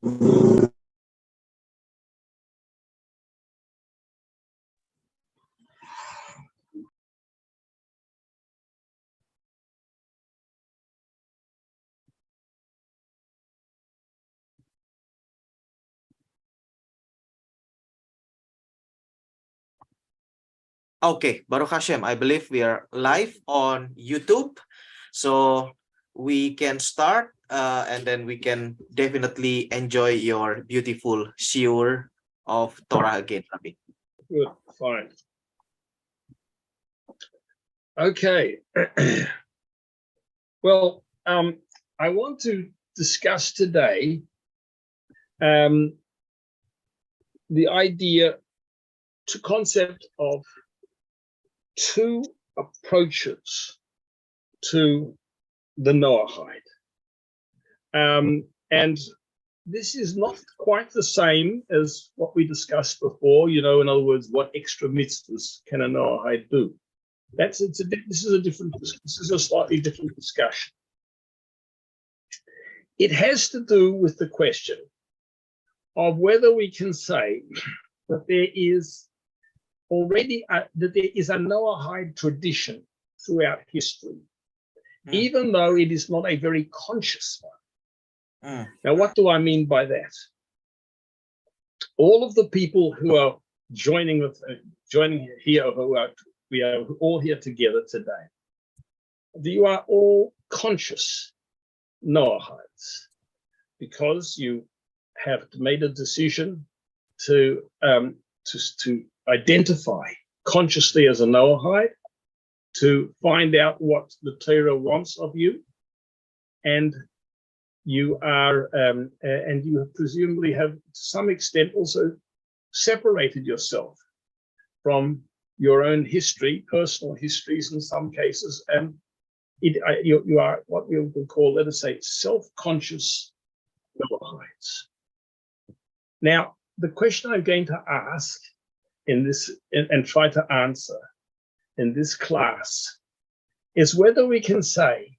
Okay, Baruch Hashem, I believe we are live on YouTube. So we can start and then we can definitely enjoy your beautiful shiur of Torah again, Rabbi. Good, fine. Okay. Well, I want to discuss today the concept of two approaches to the Noahide. And this is not quite the same as what we discussed before, in other words, what extra mitzvahs can a Noahide do? This is a slightly different discussion. It has to do with the question of whether we can say that there is already a Noahide tradition throughout history, even though it is not a very conscious one. Now, what do I mean by that? All of the people who are joining here, we are all here together today. You are all conscious Noahides because you have made a decision to identify consciously as a Noahide, to find out what the Torah wants of you, and you are, and you presumably have, to some extent, also separated yourself from your own history, personal histories in some cases, and you are what we will call, let us say, self-conscious Noahides. Now, the question I'm going to ask in this and try to answer in this class is whether we can say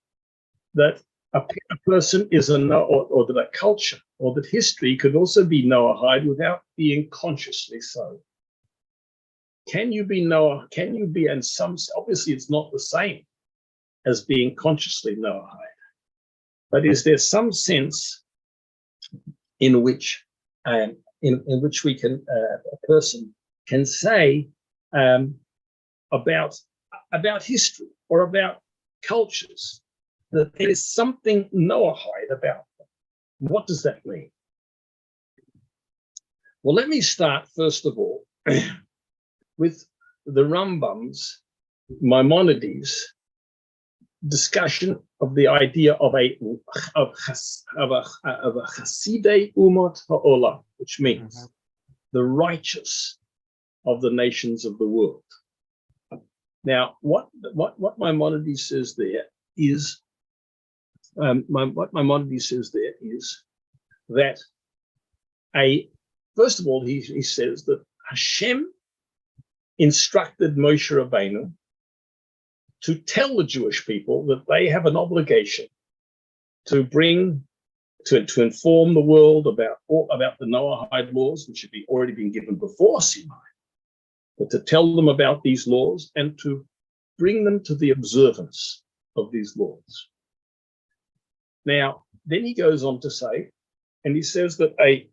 that a person is or that a culture or that history could also be Noahide without being consciously so. Can you be Noah? Can you be, and some, obviously it's not the same as being consciously Noahide, but is there some sense in which we can, a person can say about history or about cultures that there is something Noahide about them? What does that mean? Well, let me start first of all with the Rambam's, Maimonides' discussion of the idea of a Chasidei Umot Ha'olam, which means the righteous of the nations of the world. Now, what Maimonides says there is, that first of all, he says that Hashem instructed Moshe Rabbeinu to tell the Jewish people that they have an obligation to inform the world about the Noahide laws, which had already been given before Sinai, but to tell them about these laws and to bring them to the observance of these laws. Now, then he goes on to say, and he says that a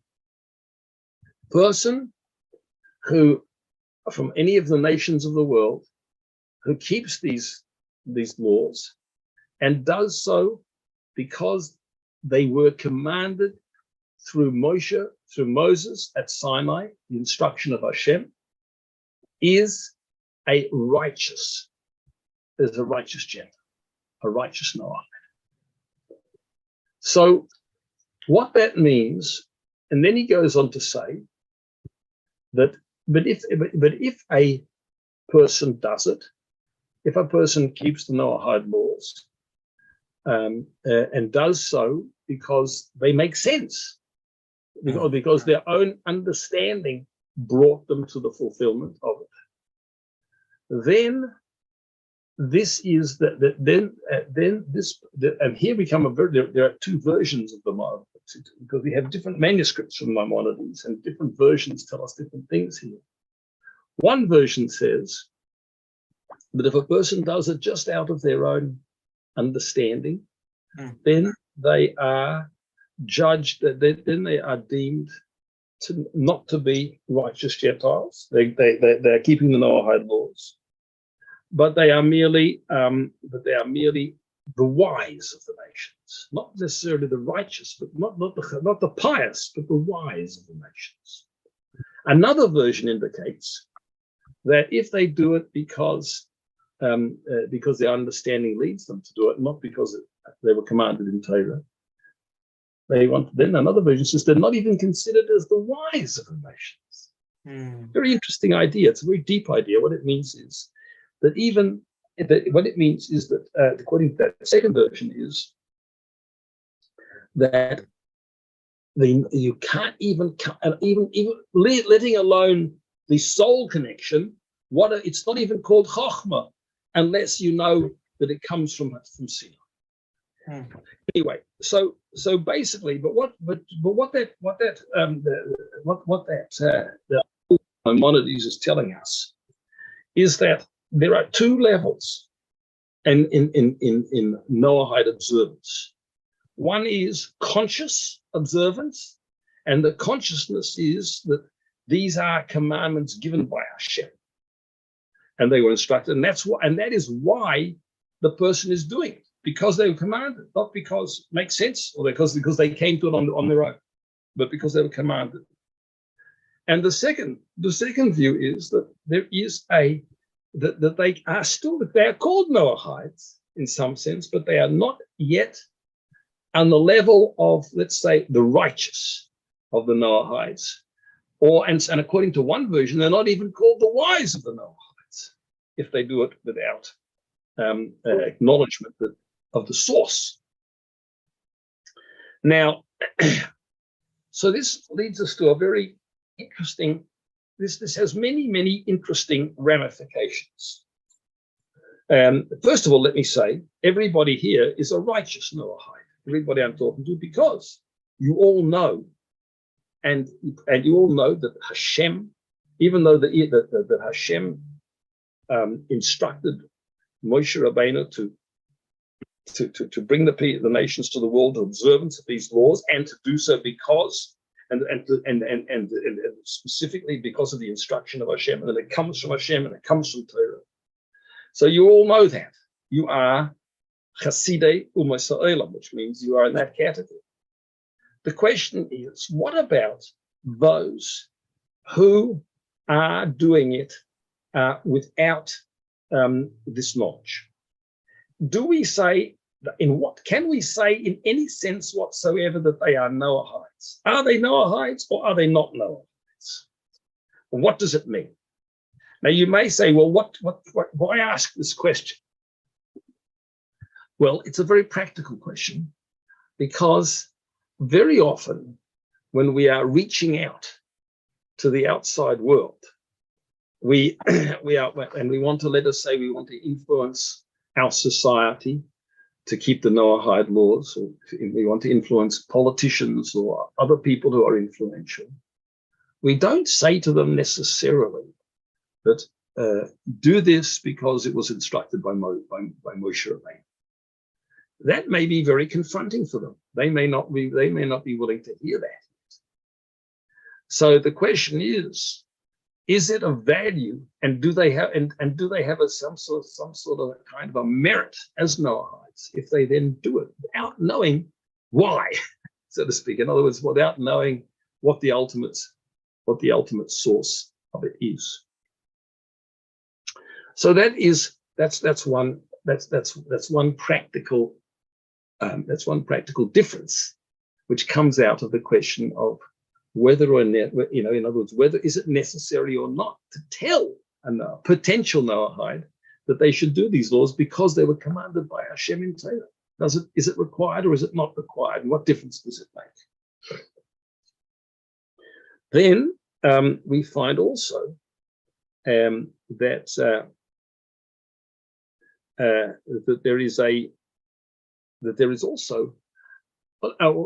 person who, from any of the nations of the world, who keeps these laws and does so because they were commanded through Moses at Sinai, the instruction of Hashem, is a righteous gentile, a righteous Noah. So what that means, and then he goes on to say that, but if a person does it, if a person keeps the Noahide laws and does so because they make sense, because their own understanding brought them to the fulfillment of it, then this is and here we come there are two versions of the because we have different manuscripts from Maimonides, and different versions tell us different things here. One version says that if a person does it just out of their own understanding, then they are judged, then they are deemed not to be righteous Gentiles. They're keeping the Noahide laws, but they are merely the wise of the nations, not necessarily the righteous, but not the pious, but the wise of the nations. Another version indicates that if they do it because their understanding leads them to do it, not because they were commanded in Torah, they want. Then another version says they're not even considered as the wise of the nations. Very interesting idea. It's a very deep idea. What it means is that according to that second version, is that you can't even letting alone the soul connection. It's not even called chokhmah unless you know that it comes from Sinai. Anyway, so basically, what Maimonides is telling us is that there are two levels in Noahide observance. One is conscious observance, and the consciousness is that these are commandments given by Hashem, and they were instructed, and that is why the person is doing it, because they were commanded, not because it makes sense or because they came to it on their own, but because they were commanded. And the second view is that there is that they are called Noahides in some sense, but they are not yet on the level of, let's say, the righteous of the Noahides, and according to one version, they're not even called the wise of the Noahides if they do it without acknowledgement of the source. Now, so this leads us to a very interesting. This has many interesting ramifications. First of all, let me say, everybody here is a righteous Noahide. Everybody I'm talking to, because you all know, and you all know that Hashem, even though that Hashem instructed Moshe Rabbeinu to bring the nations to the world to observance of these laws, and to do so because and specifically because of the instruction of Hashem, and that it comes from Hashem and it comes from Torah. So you all know that you are Chasidei Umay Sa'olam, which means you are in that category. The question is, what about those who are doing it without this knowledge? Do we say, can we say in any sense whatsoever that they are Noahides? Are they Noahides or are they not Noahides? What does it mean? Now you may say, well, why ask this question? Well, it's a very practical question, because very often when we are reaching out to the outside world, we want to, let us say, we want to influence our society to keep the Noahide laws, or we want to influence politicians or other people who are influential. We don't say to them necessarily that do this because it was instructed by Moshe Rabbeinu. That may be very confronting for them. They may not be willing to hear that. So the question is it of value, and do they have some sort of a kind of a merit as Noahides if they then do it without knowing why, so to speak? In other words, without knowing what the ultimate source of it is. So that's one practical difference, which comes out of the question of whether or not, in other words, whether is it necessary or not to tell a potential Noahide that they should do these laws because they were commanded by Hashem in Torah. Is it required or is it not required? And what difference does it make? Then we find also that there is also And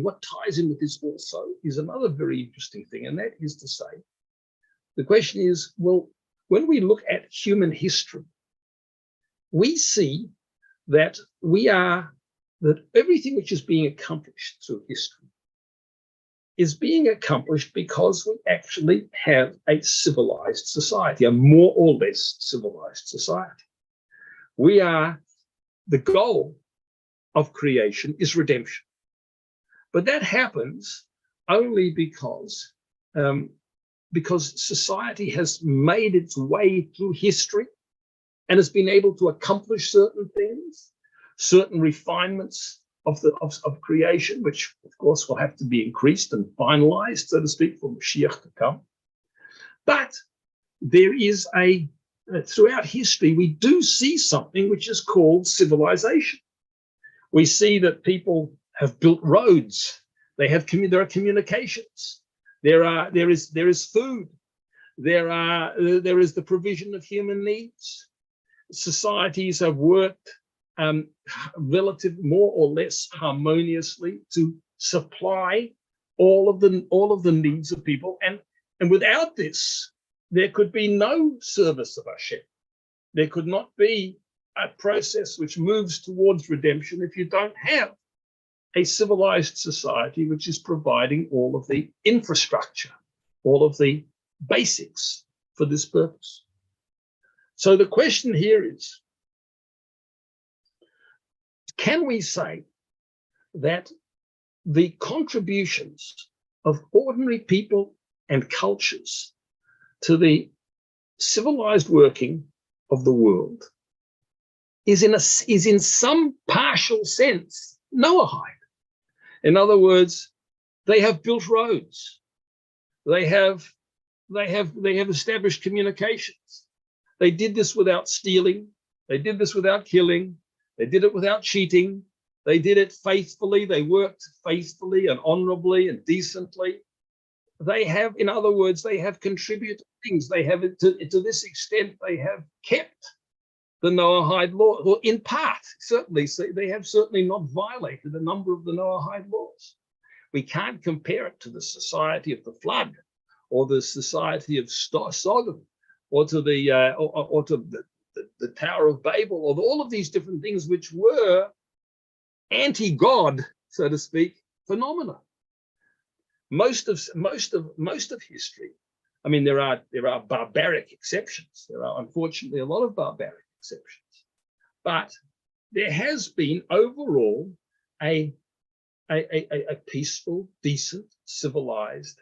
what ties in with this also is another very interesting thing, and that is to say, the question is, well, when we look at human history, we see that that everything which is being accomplished through history is being accomplished because we actually have a civilized society, a more or less civilized society. The goal of creation is redemption. But that happens only because society has made its way through history and has been able to accomplish certain things, certain refinements of creation, which of course will have to be increased and finalized, so to speak, for Mashiach to come. But there is throughout history, we do see something which is called civilization. We see that people have built roads. There are communications. There is food. There is the provision of human needs. Societies have worked more or less harmoniously to supply all of the needs of people. And without this, there could be no service of Hashem. There could not be a process which moves towards redemption if you don't have a civilized society which is providing all of the infrastructure, all of the basics for this purpose. So the question here is, can we say that the contributions of ordinary people and cultures to the civilized working of the world is in some partial sense Noahide? In other words, they have built roads. They have established communications. They did this without stealing. They did this without killing. They did it without cheating. They did it faithfully. They worked faithfully and honorably and decently. They have, in other words, they have contributed things. They have, to this extent, they have kept the Noahide law, or in part, certainly. So they have certainly not violated a number of the Noahide laws. We can't compare it to the society of the flood, or the society of Sodom, or to the Tower of Babel, or all of these different things which were anti-God, so to speak, phenomena. Most of history, I mean, there are barbaric exceptions. There are unfortunately a lot of barbaric exceptions, but there has been overall a peaceful, decent, civilized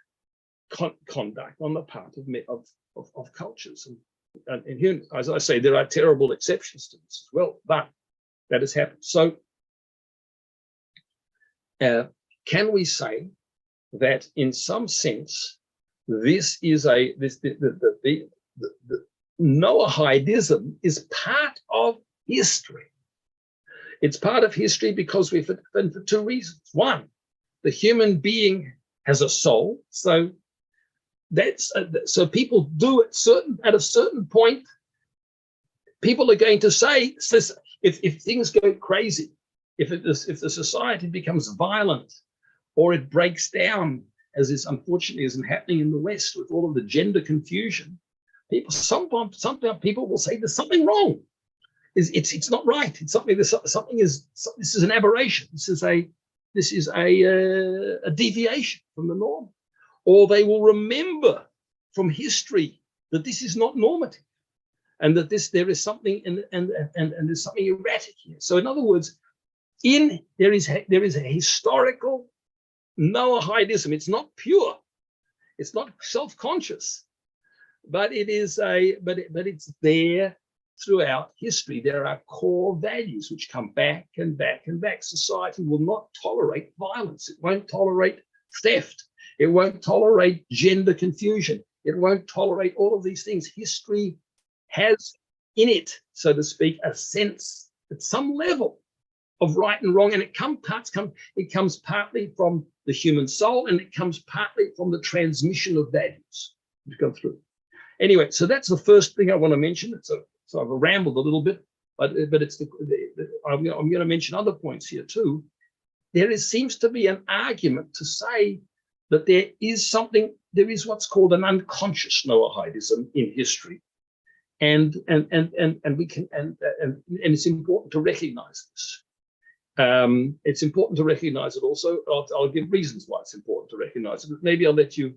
conduct on the part of cultures. And here, as I say, there are terrible exceptions to this as well, but that has happened. So can we say that in some sense, this is the Noahidism is part of history? It's part of history because for two reasons. One, the human being has a soul, so people do it at a certain point. People are going to say, if things go crazy, if the society becomes violent, or it breaks down, as is unfortunately isn't happening in the West with all of the gender confusion, sometimes people will say there's something wrong. It's not right. It's something. This is an aberration. This is a deviation from the norm. Or they will remember from history that this is not normative, and that there is something and there's something erratic here. So in other words, there is a historical Noahidism. It's not pure. It's not self-conscious, but it's there throughout history. There are core values which come back and back and back. Society will not tolerate violence. It won't tolerate theft. It won't tolerate gender confusion. It won't tolerate all of these things. History has in it, so to speak, a sense at some level of right and wrong, and it comes partly from the human soul, and it comes partly from the transmission of values which go through. Anyway, so that's the first thing I want to mention. So I've rambled a little bit, but it's I'm going to mention other points here too. Seems to be an argument to say that there is what's called an unconscious Noahidism in history, and it's important to recognize this. It's important to recognize it also. I'll give reasons why it's important to recognize it, but maybe I'll let you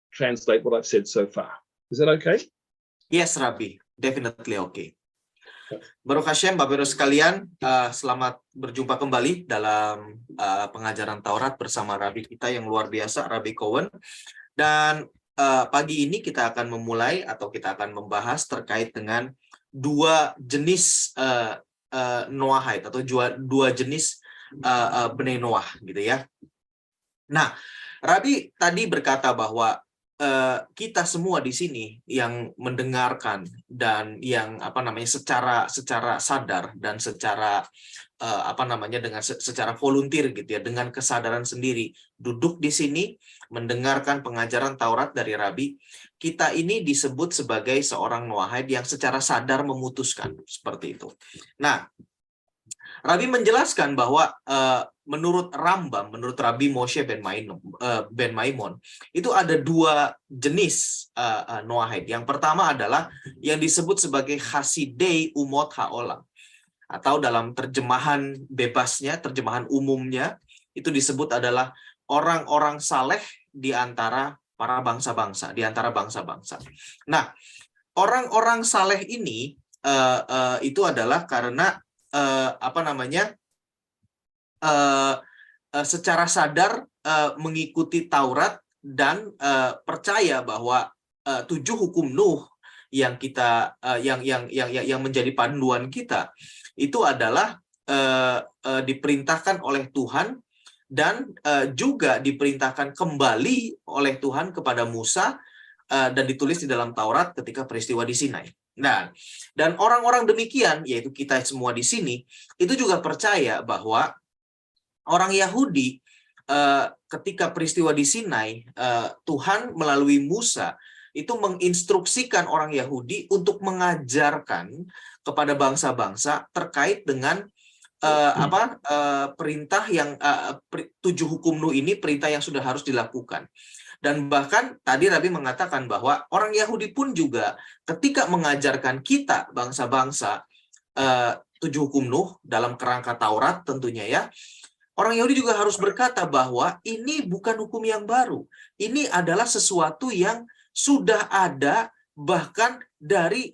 translate what I've said so far. Is that okay? Yes, Rabbi. Definitely okay. Baruch Hashem, Bapak Ibu sekalian, selamat berjumpa kembali dalam pengajaran Taurat bersama Rabbi kita yang luar biasa, Rabbi Cowen. Dan pagi ini kita akan memulai atau kita akan membahas terkait dengan dua jenis Noahide atau dua jenis Bnei Noah, gitu ya. Nah, Rabbi tadi berkata bahwa kita semua di sini yang mendengarkan dan yang secara sadar dan secara dengan secara volunteer gitu ya, dengan kesadaran sendiri duduk di sini mendengarkan pengajaran Taurat dari Rabbi, kita ini disebut sebagai seorang Noahide yang secara sadar memutuskan seperti itu. Nah, Rabbi menjelaskan bahwa menurut Rambam, menurut Rabbi Moshe ben Maimon, itu ada dua jenis Noahide. Yang pertama adalah yang disebut sebagai Hasidei Umot HaOlam, atau dalam terjemahan bebasnya, terjemahan umumnya, itu disebut adalah orang-orang saleh di antara para bangsa-bangsa, di antara bangsa-bangsa. Nah, orang-orang saleh ini itu adalah karena secara sadar mengikuti Taurat dan percaya bahwa 7 hukum Nuh yang kita yang menjadi panduan kita itu adalah diperintahkan oleh Tuhan dan juga diperintahkan kembali oleh Tuhan kepada Musa dan ditulis di dalam Taurat ketika peristiwa di Sinai. Nah, dan orang-orang demikian, yaitu kita semua di sini, itu juga percaya bahwa orang Yahudi ketika peristiwa di Sinai, Tuhan melalui Musa itu menginstruksikan orang Yahudi untuk mengajarkan kepada bangsa-bangsa terkait dengan perintah yang 7 hukum Nuh ini, perintah yang sudah harus dilakukan. Dan bahkan tadi Rabbi mengatakan bahwa orang Yahudi pun juga ketika mengajarkan kita bangsa-bangsa 7 hukum Nuh dalam kerangka Taurat tentunya ya, orang Yahudi juga harus berkata bahwa ini bukan hukum yang baru. Ini adalah sesuatu yang sudah ada bahkan dari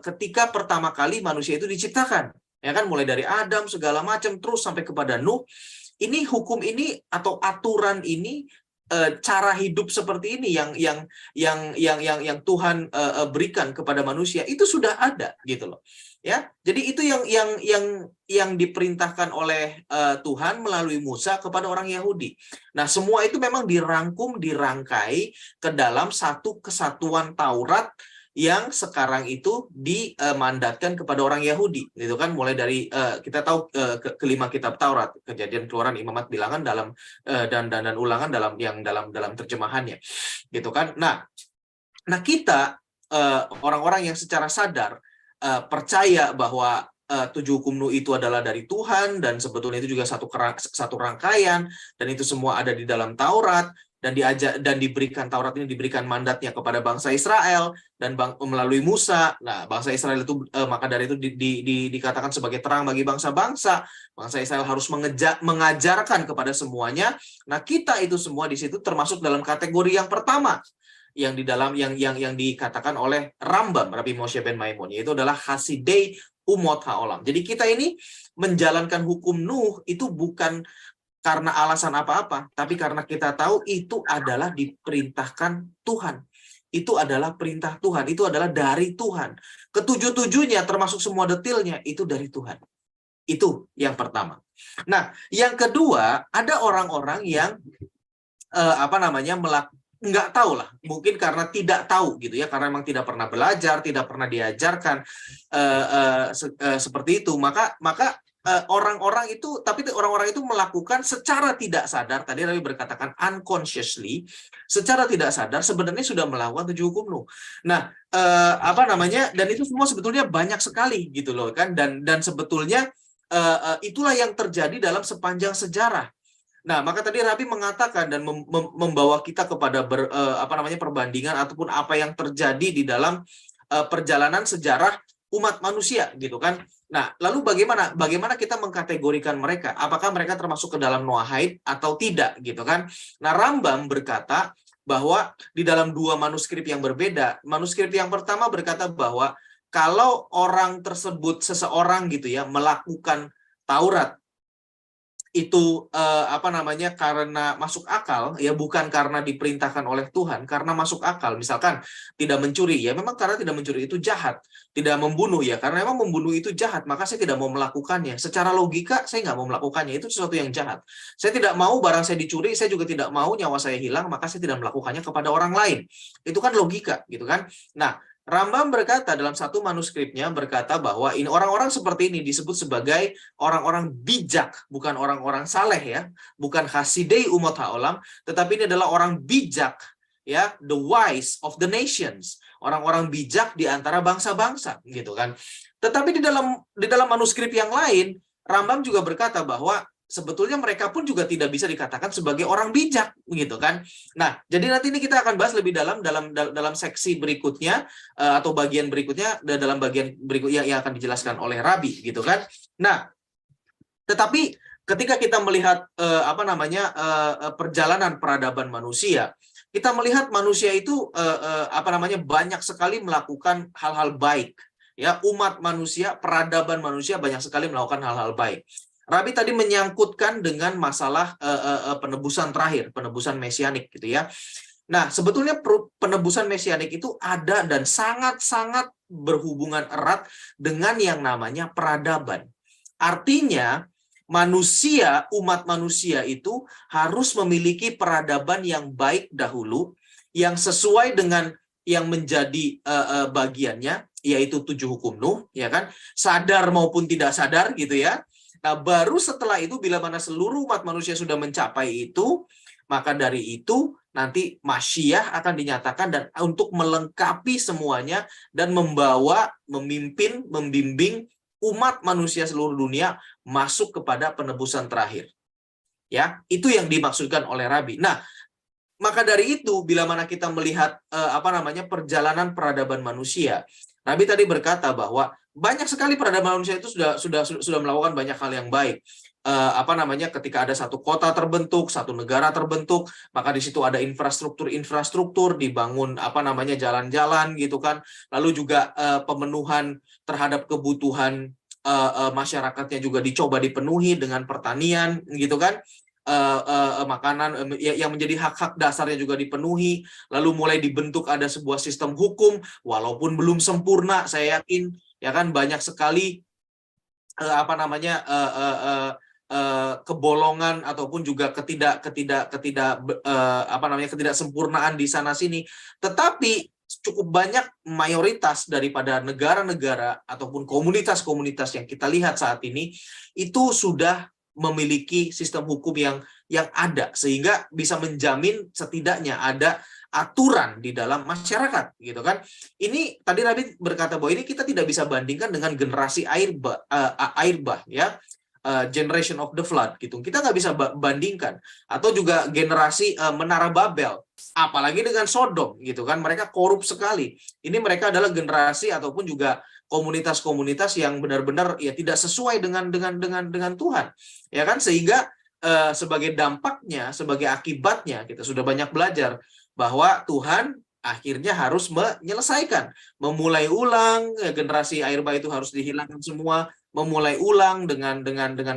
ketika pertama kali manusia itu diciptakan. Ya kan, mulai dari Adam segala macam terus sampai kepada Nuh. Ini hukum ini atau aturan ini, cara hidup seperti ini yang Tuhan berikan kepada manusia itu sudah ada gitu loh ya. Jadi itu yang diperintahkan oleh Tuhan melalui Musa kepada orang Yahudi. Nah, semua itu memang dirangkai ke dalam satu kesatuan Taurat yang sekarang itu dimandatkan kepada orang Yahudi, gitu kan, mulai dari kita tahu kelima kitab Taurat, Kejadian, Keluaran, Imamat, Bilangan dalam dan Ulangan dalam terjemahannya, gitu kan. Nah kita orang-orang yang secara sadar percaya bahwa 7 hukum Nuh itu adalah dari Tuhan dan sebetulnya itu juga satu rangkaian dan itu semua ada di dalam Taurat. Dan diberikan Taurat ini diberikan mandatnya kepada bangsa Israel dan melalui Musa. Nah, bangsa Israel itu maka dari itu dikatakan sebagai terang bagi bangsa-bangsa. Bangsa Israel harus mengajarkan kepada semuanya. Nah, kita itu semua di situ termasuk dalam kategori yang pertama yang di dalam yang dikatakan oleh Rambam, Rabbi Moshe ben Maimon, yaitu adalah Hasidei Umot HaOlam. Jadi kita ini menjalankan hukum Nuh itu bukan karena alasan apa-apa, tapi karena kita tahu itu adalah diperintahkan Tuhan. Itu adalah perintah Tuhan, itu adalah dari Tuhan. Ketujuh-tujuhnya termasuk semua detailnya itu dari Tuhan. Itu yang pertama. Nah, yang kedua, ada orang-orang yang nggak tahu lah, mungkin karena tidak tahu gitu ya, karena memang tidak pernah belajar, tidak pernah diajarkan seperti itu, maka orang-orang itu, tapi orang-orang itu melakukan secara tidak sadar, tadi Rabi berkatakan unconsciously, secara tidak sadar sebenarnya sudah melakukan 7 hukum Nuh. Nah, dan itu semua sebetulnya banyak sekali gitu loh kan, dan sebetulnya itulah yang terjadi dalam sepanjang sejarah. Nah, maka tadi Rabi mengatakan dan membawa kita kepada perbandingan ataupun apa yang terjadi di dalam perjalanan sejarah umat manusia gitu kan. Nah, lalu bagaimana kita mengkategorikan mereka? Apakah mereka termasuk ke dalam Noahide atau tidak gitu kan? Nah, Rambam berkata bahwa di dalam 2 manuskrip yang berbeda, manuskrip yang pertama berkata bahwa kalau orang tersebut, seseorang gitu ya, melakukan Taurat itu karena masuk akal, ya bukan karena diperintahkan oleh Tuhan, karena masuk akal. Misalkan tidak mencuri, ya memang karena tidak mencuri itu jahat. Tidak membunuh, ya karena memang membunuh itu jahat, maka saya tidak mau melakukannya. Secara logika saya nggak mau melakukannya, itu sesuatu yang jahat. Saya tidak mau barang saya dicuri, saya juga tidak mau nyawa saya hilang, maka saya tidak melakukannya kepada orang lain. Itu kan logika gitu kan. Nah, Rambam berkata dalam satu manuskripnya berkata bahwa ini orang-orang seperti ini disebut sebagai orang-orang bijak, bukan orang-orang saleh ya, bukan hasidei umat haolam, tetapi ini adalah orang bijak ya, the wise of the nations, orang-orang bijak di antara bangsa-bangsa gitu kan. Tetapi di dalam manuskrip yang lain, Rambam juga berkata bahwa sebetulnya mereka pun juga tidak bisa dikatakan sebagai orang bijak gitu kan. Nah, jadi nanti ini kita akan bahas lebih dalam seksi berikutnya atau bagian berikutnya, dalam bagian berikutnya yang akan dijelaskan oleh Rabi gitu kan. Nah, tetapi ketika kita melihat perjalanan peradaban manusia, kita melihat manusia itu banyak sekali melakukan hal-hal baik. Ya, umat manusia, peradaban manusia banyak sekali melakukan hal-hal baik. Rabi tadi menyangkutkan dengan masalah penebusan terakhir, penebusan mesianik gitu ya. Nah, sebetulnya penebusan mesianik itu ada dan sangat-sangat berhubungan erat dengan yang namanya peradaban. Artinya, umat manusia itu harus memiliki peradaban yang baik dahulu, yang sesuai dengan yang menjadi bagiannya, yaitu 7 hukum Nuh, ya kan? Sadar maupun tidak sadar gitu ya. Nah, baru setelah itu bila mana seluruh umat manusia sudah mencapai itu, maka dari itu nanti Masyiah akan dinyatakan dan untuk melengkapi semuanya dan memimpin, membimbing umat manusia seluruh dunia masuk kepada penebusan terakhir. Ya, itu yang dimaksudkan oleh Rabi. Nah, maka dari itu bila mana kita melihat perjalanan peradaban manusia, Rabi tadi berkata bahwa banyak sekali peradaban manusia itu sudah melakukan banyak hal yang baik. Ketika ada satu kota terbentuk, satu negara terbentuk, maka di situ ada infrastruktur dibangun jalan-jalan gitu kan. Lalu juga pemenuhan terhadap kebutuhan masyarakatnya juga dicoba dipenuhi dengan pertanian gitu kan. Makanan yang menjadi hak-hak dasarnya juga dipenuhi, lalu mulai dibentuk ada sebuah sistem hukum walaupun belum sempurna, saya yakin ya kan banyak sekali kebolongan ataupun juga ketidaksempurnaan di sana sini, tetapi cukup banyak mayoritas daripada negara-negara ataupun komunitas-komunitas yang kita lihat saat ini itu sudah memiliki sistem hukum yang ada sehingga bisa menjamin setidaknya ada aturan di dalam masyarakat gitu kan. Ini tadi Nabi berkata bahwa ini kita tidak bisa bandingkan dengan generasi air bah ya, generation of the flood gitu. Kita nggak bisa bandingkan, atau juga generasi Menara Babel, apalagi dengan Sodom gitu kan. Mereka korup sekali. Ini mereka adalah generasi ataupun juga komunitas-komunitas yang benar-benar ya tidak sesuai dengan Tuhan, ya kan, sehingga sebagai dampaknya, sebagai akibatnya kita sudah banyak belajar bahwa Tuhan akhirnya harus menyelesaikan, memulai ulang, generasi air bah itu harus dihilangkan semua, memulai ulang dengan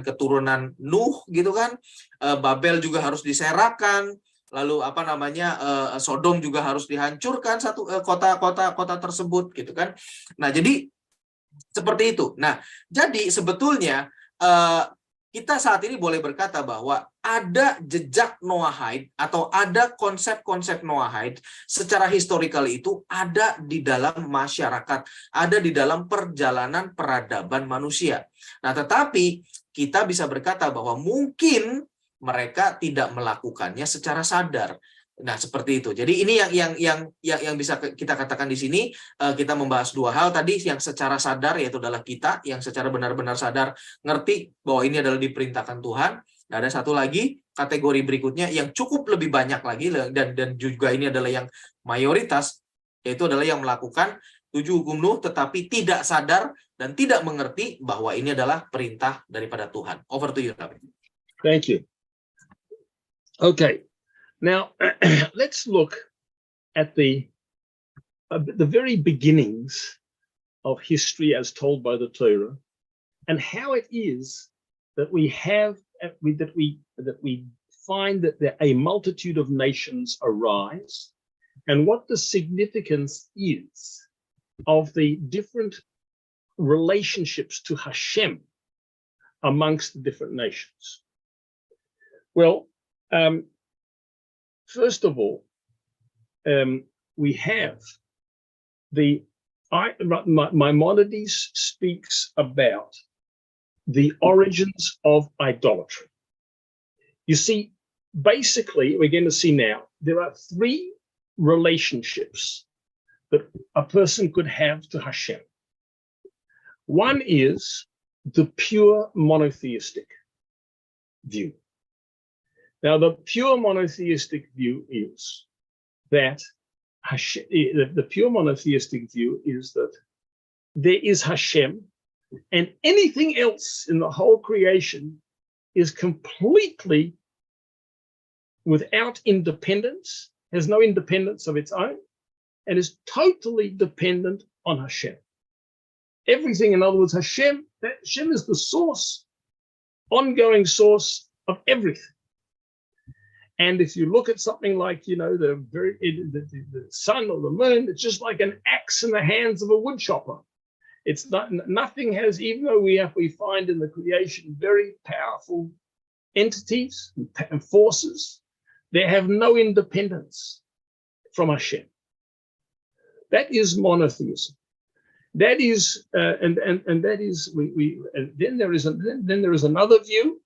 keturunan Nuh gitu kan. Babel juga harus diserakan, lalu Sodom juga harus dihancurkan, satu kota tersebut gitu kan. Nah, jadi seperti itu. Nah, jadi sebetulnya kita saat ini boleh berkata bahwa ada jejak Noahide atau ada konsep-konsep Noahide secara historikal itu ada di dalam masyarakat, ada di dalam perjalanan peradaban manusia. Nah, tetapi kita bisa berkata bahwa mungkin mereka tidak melakukannya secara sadar. Nah, seperti itu. Jadi ini yang bisa kita katakan di sini. Kita membahas dua hal tadi, yang secara sadar yaitu adalah kita yang secara benar-benar sadar ngerti bahwa ini adalah diperintahkan Tuhan. Nah, ada satu lagi kategori berikutnya yang cukup lebih banyak lagi, dan juga ini adalah yang mayoritas, yaitu adalah yang melakukan 7 hukum Nuh tetapi tidak sadar dan tidak mengerti bahwa ini adalah perintah daripada Tuhan. Over to you, Rabbi. Thank you. Okay. Now, let's look at the very beginnings of history as told by the Torah, and how it is that we find that a multitude of nations arise, and what the significance is of the different relationships to Hashem amongst the different nations. Well, first of all, we have Maimonides speaks about the origins of idolatry. You see, basically, we're going to see now, there are 3 relationships that a person could have to Hashem. One is the pure monotheistic view. Now, the pure monotheistic view is that the pure monotheistic view is that there is Hashem, and anything else in the whole creation is completely without independence, has no independence of its own, and is totally dependent on Hashem. Everything, in other words, Hashem is the source, ongoing source of everything. And if you look at something like, the sun or the moon, it's just like an axe in the hands of a wood chopper. It's not, nothing has, even though we find in the creation very powerful entities and forces, they have no independence from Hashem. That is monotheism. That is, and that is, and then there is another view,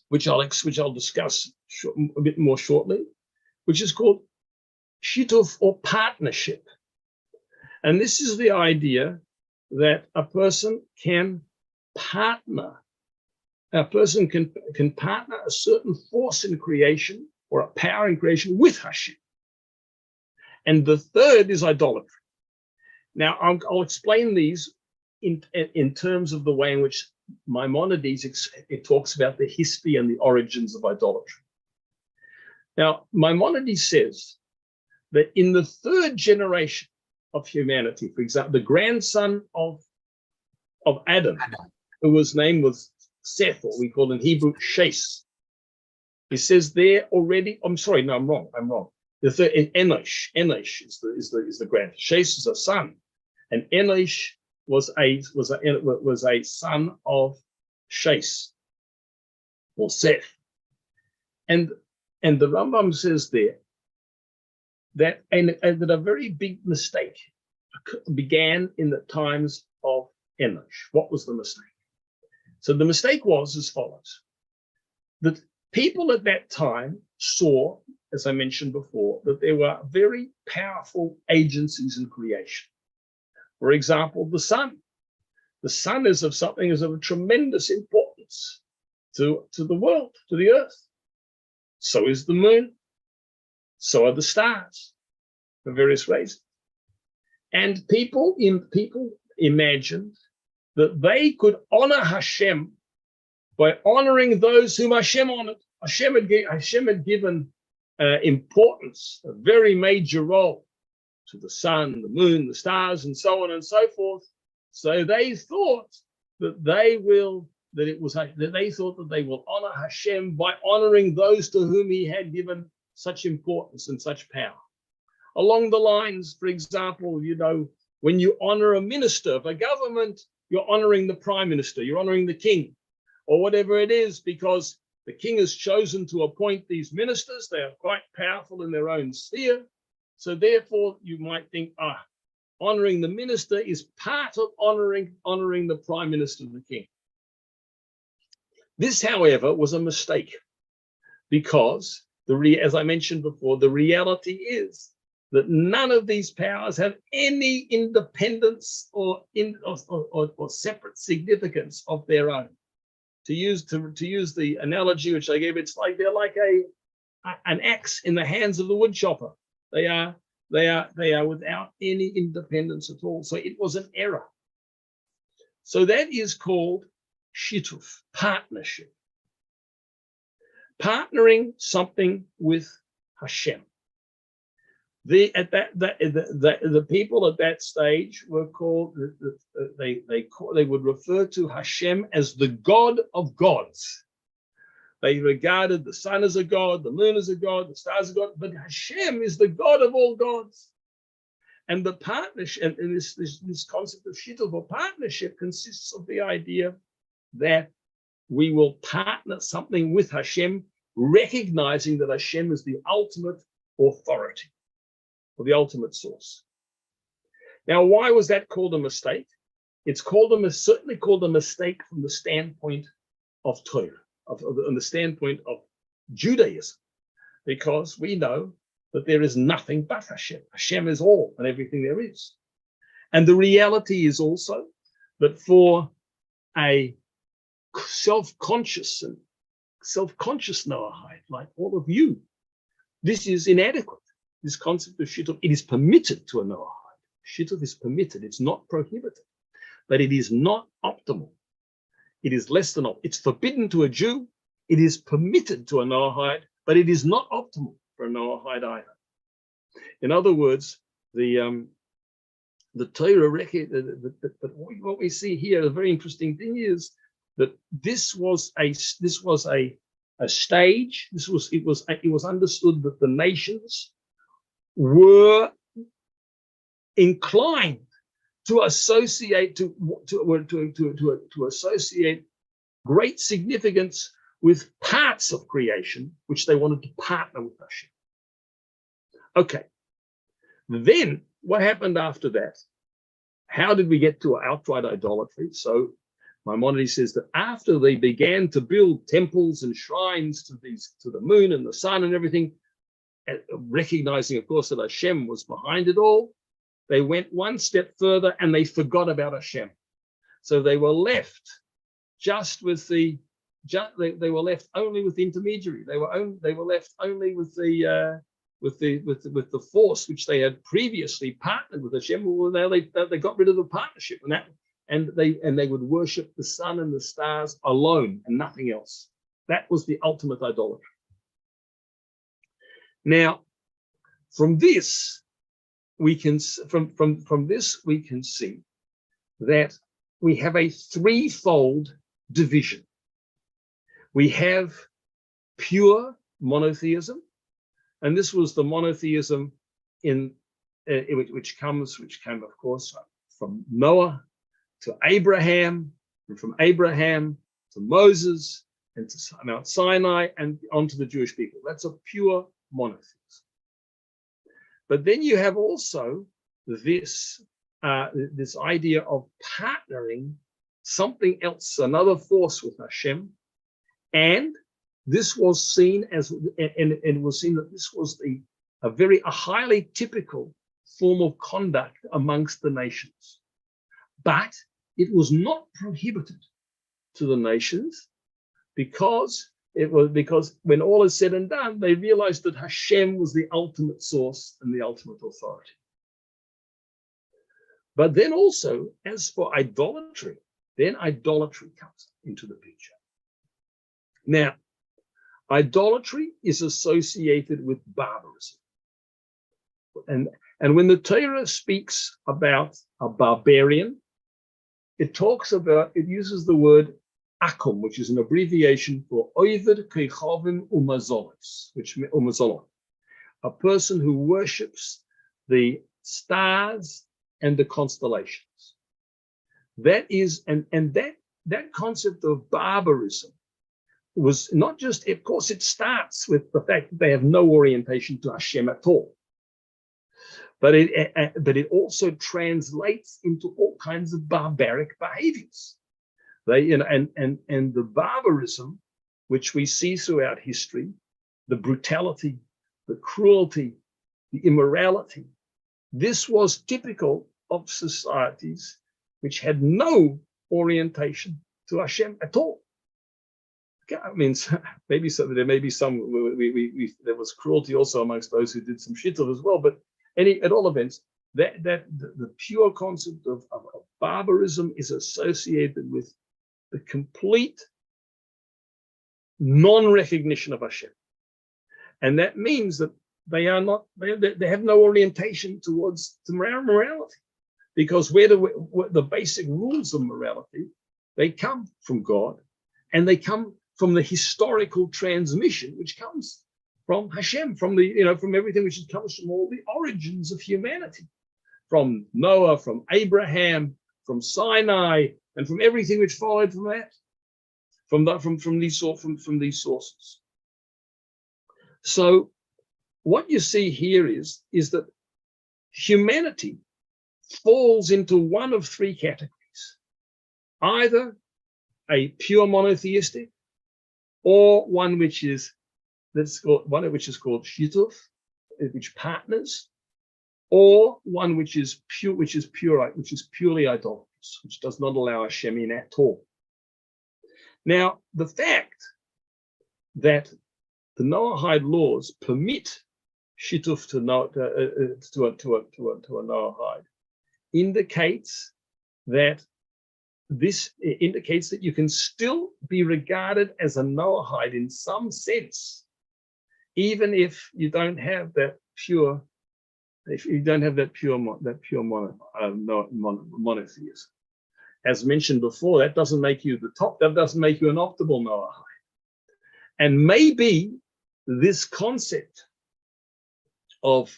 which I'll discuss a bit more shortly, which is called shituf, or partnership. And this is the idea that a person can partner. A person can partner a certain force in creation or a power in creation with Hashem. And the third is idolatry. Now, I'll explain these in terms of the way in which Maimonides it talks about the history and the origins of idolatry. Now, Maimonides says that in the 3rd generation of humanity, for example, the grandson of Adam, whose name was Seth, or we call in Hebrew Shais. He says there already. I'm sorry, no, I'm wrong. The third, Enosh is the grandson. Shais is a son, and Enosh was a son of Shais, or Seth. And the Rambam says there that that a very big mistake began in the times of Enosh. What was the mistake? So the mistake was as follows: that people at that time saw, as I mentioned before, that there were very powerful agencies in creation. For example, the sun. The sun is of a tremendous importance to the world, to the earth. So is the moon. So are the stars, for various reasons. And people imagined that they could honor Hashem by honoring those whom Hashem honored. Hashem had given importance, a very major role, to the sun, the moon, the stars, and so on and so forth. So they thought that they will honor Hashem by honoring those to whom He had given such importance and such power. Along the lines, for example, when you honor a minister of a government, you're honoring the prime minister, you're honoring the king, or whatever it is, because the king has chosen to appoint these ministers. They are quite powerful in their own sphere. So therefore, you might think, honoring the minister is part of honoring the prime minister, the king. This, however, was a mistake because, as I mentioned before, the reality is that none of these powers have any independence or separate significance of their own. To use the analogy which I gave, it's like they're like an axe in the hands of the wood chopper. They are without any independence at all. So it was an error. So that is called shituf, partnership. Partnering something with Hashem. The people at that stage were called, they would refer to Hashem as the God of gods. They regarded the sun as a god, the moon as a god, the stars as a god, but Hashem is the God of all gods. And the partnership, and this concept of shituf or partnership consists of the idea that we will partner something with Hashem, recognizing that Hashem is the ultimate authority, or the ultimate source. Now, why was that called a mistake? It's certainly called a mistake from the standpoint of Torah, on the standpoint of Judaism, because we know that there is nothing but Hashem. Hashem is all and everything there is. And the reality is also that for a self-conscious Noahide, like all of you, this is inadequate. This concept of shituf, it is permitted to a Noahide. Shituf is permitted, it's not prohibited, but it is not optimal. It is less than optimal. It's forbidden to a Jew, it is permitted to a Noahide, but it is not optimal for a Noahide either. In other words, the Torah record, but what we see here, a very interesting thing is that this was a stage. It was understood that the nations were inclined to associate to associate great significance with parts of creation which they wanted to partner with Hashem. Okay, then what happened after that? How did we get to outright idolatry? So Maimonides says that after they began to build temples and shrines to the moon and the sun and everything, recognizing, of course, that Hashem was behind it all, they went one step further and they forgot about Hashem. So they were left just with they were left only with the intermediary. They were left only with the force which they had previously partnered with Hashem. Well, now they got rid of the partnership and they would worship the sun and the stars alone and nothing else. That was the ultimate idolatry. Now, from this we can see that we have a threefold division. We have pure monotheism, and this was the monotheism which came, of course, from Noah to Abraham, and from Abraham to Moses, and to Mount Sinai, and onto the Jewish people. That's a pure monotheism. But then you have also this idea of partnering something else, another force with Hashem, and this was seen as, and it was seen that this was a highly typical form of conduct amongst the nations. But it was not prohibited to the nations because when all is said and done, they realized that Hashem was the ultimate source and the ultimate authority. But then also, as for idolatry, then idolatry comes into the picture. Now, idolatry is associated with barbarism. And when the Torah speaks about a barbarian, it uses the word akum, which is an abbreviation for Oived Kechavim Umazolot, a person who worships the stars and the constellations. That is, and that concept of barbarism was not just, of course, it starts with the fact that they have no orientation to Hashem at all. but it also translates into all kinds of barbaric behaviors. And the barbarism which we see throughout history, the brutality, the cruelty, the immorality, this was typical of societies which had no orientation to Hashem at all. Okay, I mean, maybe there may be some. There was cruelty also amongst those who did some shittul as well. But at all events, the pure concept of barbarism is associated with the complete non-recognition of Hashem, and that means that they are not. They have no orientation towards morality, because the basic rules of morality, they come from God, and they come from the historical transmission which comes from Hashem, from everything which comes from all the origins of humanity, from Noah, from Abraham, from Sinai, and from everything which followed from that, from these sources. So what you see here is that humanity falls into one of three categories: either a pure monotheistic, or one which is called shituf, which partners, or one which is purely idolatrous, which does not allow Hashem in at all. Now, the fact that the Noahide laws permit shituf to a Noahide indicates that you can still be regarded as a Noahide in some sense, even if you don't have that pure monotheism. As mentioned before, that doesn't make you that doesn't make you an optimal Noahide. And maybe this concept of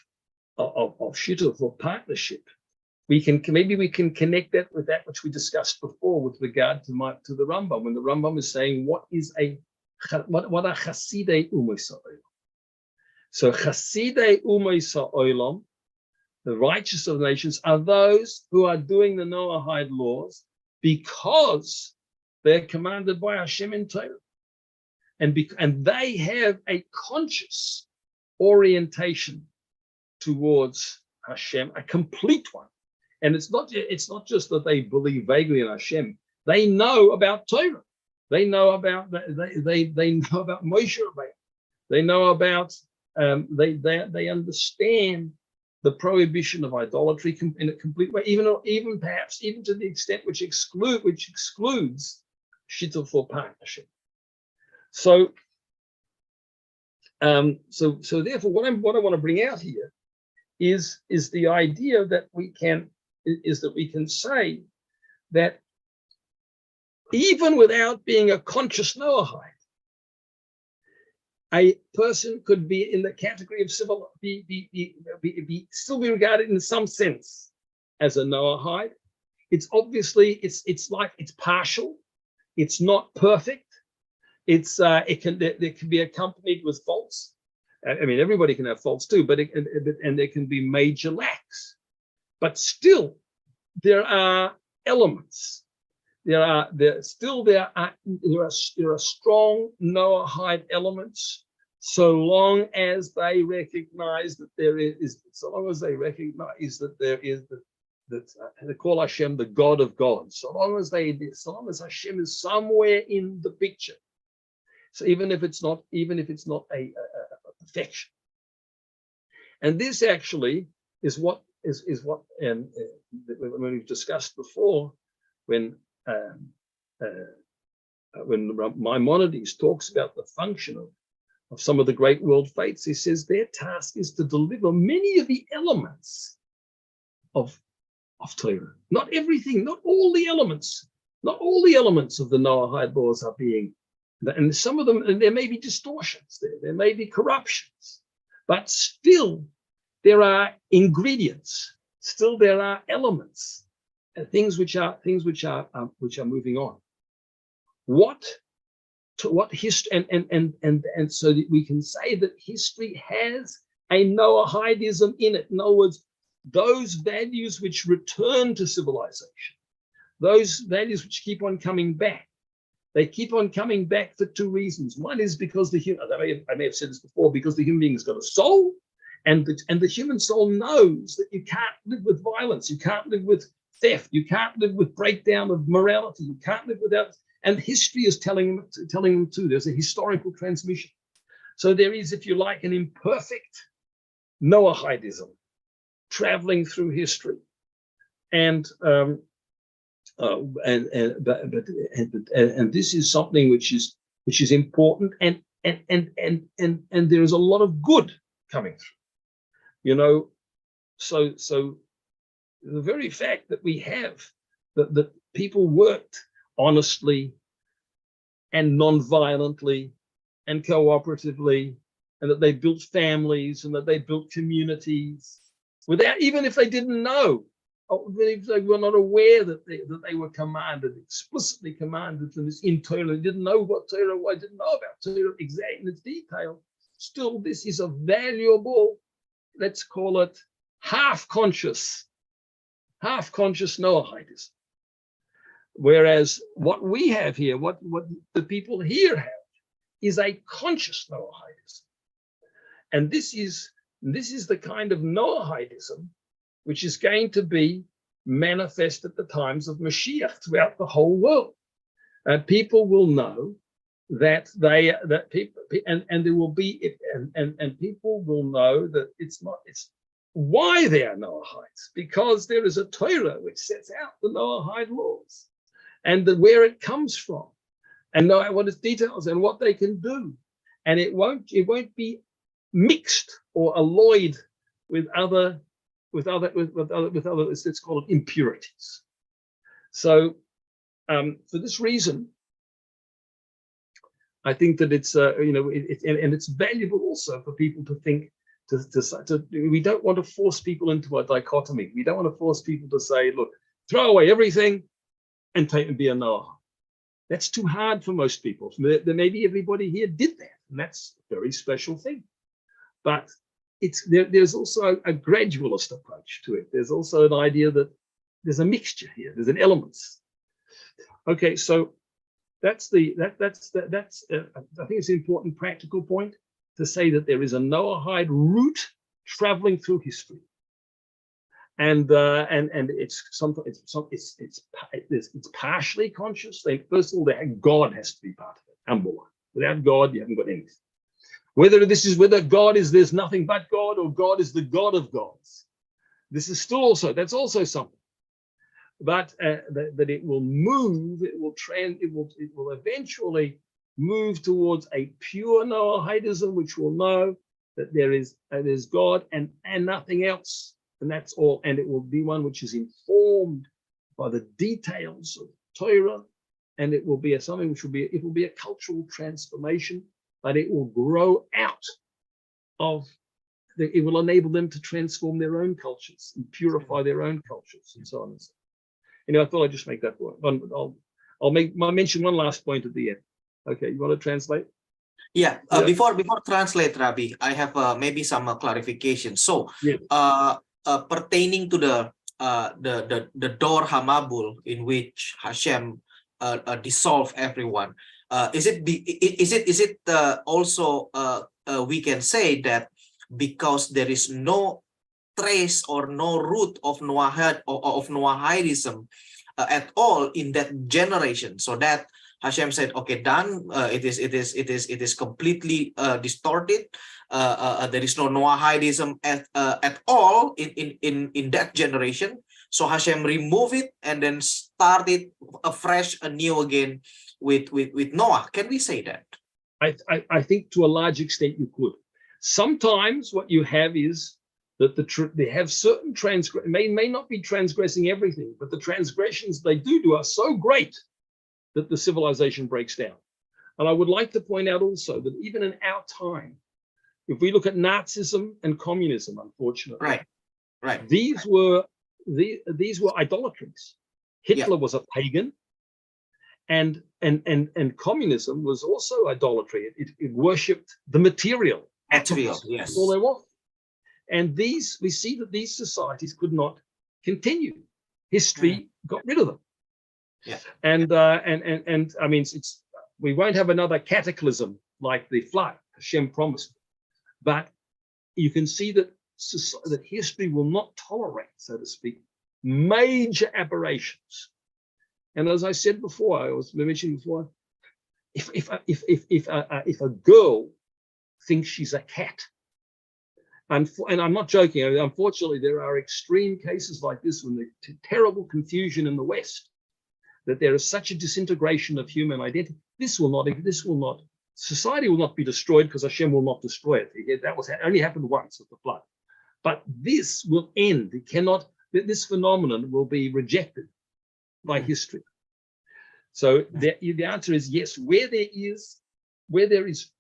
shituf or partnership, we can connect that with that which we discussed before with regard to the Rambam, when the Rambam is saying what are Chasidei Umay Sa'olam. So Chasidei Umay Sa'olam, the righteous of the nations, are those who are doing the Noahide laws because they're commanded by Hashem in Torah, and they have a conscious orientation towards Hashem, a complete one. And it's not just that they believe vaguely in Hashem. They know about Torah. They know about they know about Moshe Rabbeinu. They know about they understand the prohibition of idolatry in a complete way, even perhaps to the extent which excludes shituf for partnership. So therefore, what I want to bring out here is the idea that we can say that even without being a conscious Noahide, a person could be in the category of still be regarded in some sense as a Noahide. It's obviously it's partial. It's not perfect. There can be accompanied with faults. I mean, everybody can have faults too, and there can be major lacks. But still, there are elements. There are strong Noahide elements, so long as they recognize that there is that they call Hashem the God of gods. So long as Hashem is somewhere in the picture. So even if it's not a perfection, and this actually is what when we've discussed before, when Maimonides talks about the function of some of the great world faiths, he says their task is to deliver many of the elements of Torah. Not everything, not all the elements of the Noahide laws are being, and some of them, and there may be distortions there may be corruptions, but still there are ingredients, still there are elements, and things which are moving on. What history, and so that we can say that history has a Noahidism in it. In other words, those values which return to civilization, those values which keep on coming back, they keep on coming back for two reasons. One is because I may have said this before, because the human being has got a soul, and the human soul knows that you can't live with violence, you can't live with theft, you can't live with breakdown of morality, you can't live without, and history is telling them too. There's a historical transmission. So there is, if you like, an imperfect Noahidism traveling through history, and this is something which is important, and there is a lot of good coming through. So the very fact that we have that people worked honestly and non-violently and cooperatively, and that they built families and that they built communities without, even if they didn't know, or if they were not aware that they were explicitly commanded from this in Torah, they didn't know what Torah was, didn't know about Torah exactly in its detail. Still, this is a valuable, let's call it half-conscious Noahidism. Whereas what we have here, what the people here have, is a conscious Noahidism. And this is the kind of Noahidism which is going to be manifest at the times of Mashiach throughout the whole world. People will know that people will know that it's why they are Noahides, because there is a Torah which sets out the Noahide laws and where it comes from, and know what its details and what they can do, and it won't be mixed or alloyed with other, let's call it impurities. So for this reason, I think that it's and it's valuable also for people to think we don't want to force people into a dichotomy. We don't want to force people to say, look, throw away everything and be a Noah. That's too hard for most people. Maybe everybody here did that, and that's a very special thing. But there's also a gradualist approach to it. There's also an idea that there's a mixture here. There's an elements. Okay, so I think it's an important practical point to say that there is a Noahide route traveling through history, and it's partially conscious. First of all, God has to be part of it. Number one. Without God, you haven't got anything. Whether God is there's nothing but God, or God is the God of gods. This is still that's also something. But that it will move, it will eventually move towards a pure Noahidism, which will know that there's God and nothing else, and that's all. And it will be one which is informed by the details of Torah, and it will be something which will be a cultural transformation, but it will grow out of. It will enable them to transform their own cultures and purify their own cultures, and so on and so on. I thought I'd just make that one. I'll mention one last point at the end. Okay, you want to translate? Yeah. Before translate, Rabbi, I have maybe some clarification. So, pertaining to the door Hamabul in which Hashem dissolve everyone, is it also we can say that because there is no trace or no root of Noahidism at all in that generation, so that Hashem said, okay, done. It is completely distorted. There is no Noahidism at all in that generation. So Hashem removed it and then started afresh, anew again with Noah. Can we say that? I think to a large extent you could. Sometimes what you have is that they have certain may not be transgressing everything, but the transgressions they do are so great that the civilization breaks down. And I would like to point out also that even in our time, if we look at Nazism and communism, unfortunately, right, these were idolatries. Hitler was a pagan, and communism was also idolatry. It worshipped the material. Material, yes. All they want. And we see that these societies could not continue. History got rid of them. Yeah. And I mean, we won't have another cataclysm like the flood Hashem promised, but you can see that history will not tolerate, so to speak, major aberrations. And as I said before, I was mentioning before, if a girl thinks she's a cat, and I'm not joking, unfortunately, there are extreme cases like this when the terrible confusion in the West, that there is such a disintegration of human identity. Society will not be destroyed because Hashem will not destroy it. That only happened once with the flood. But this will end. This phenomenon will be rejected by history. So the answer is yes, where there is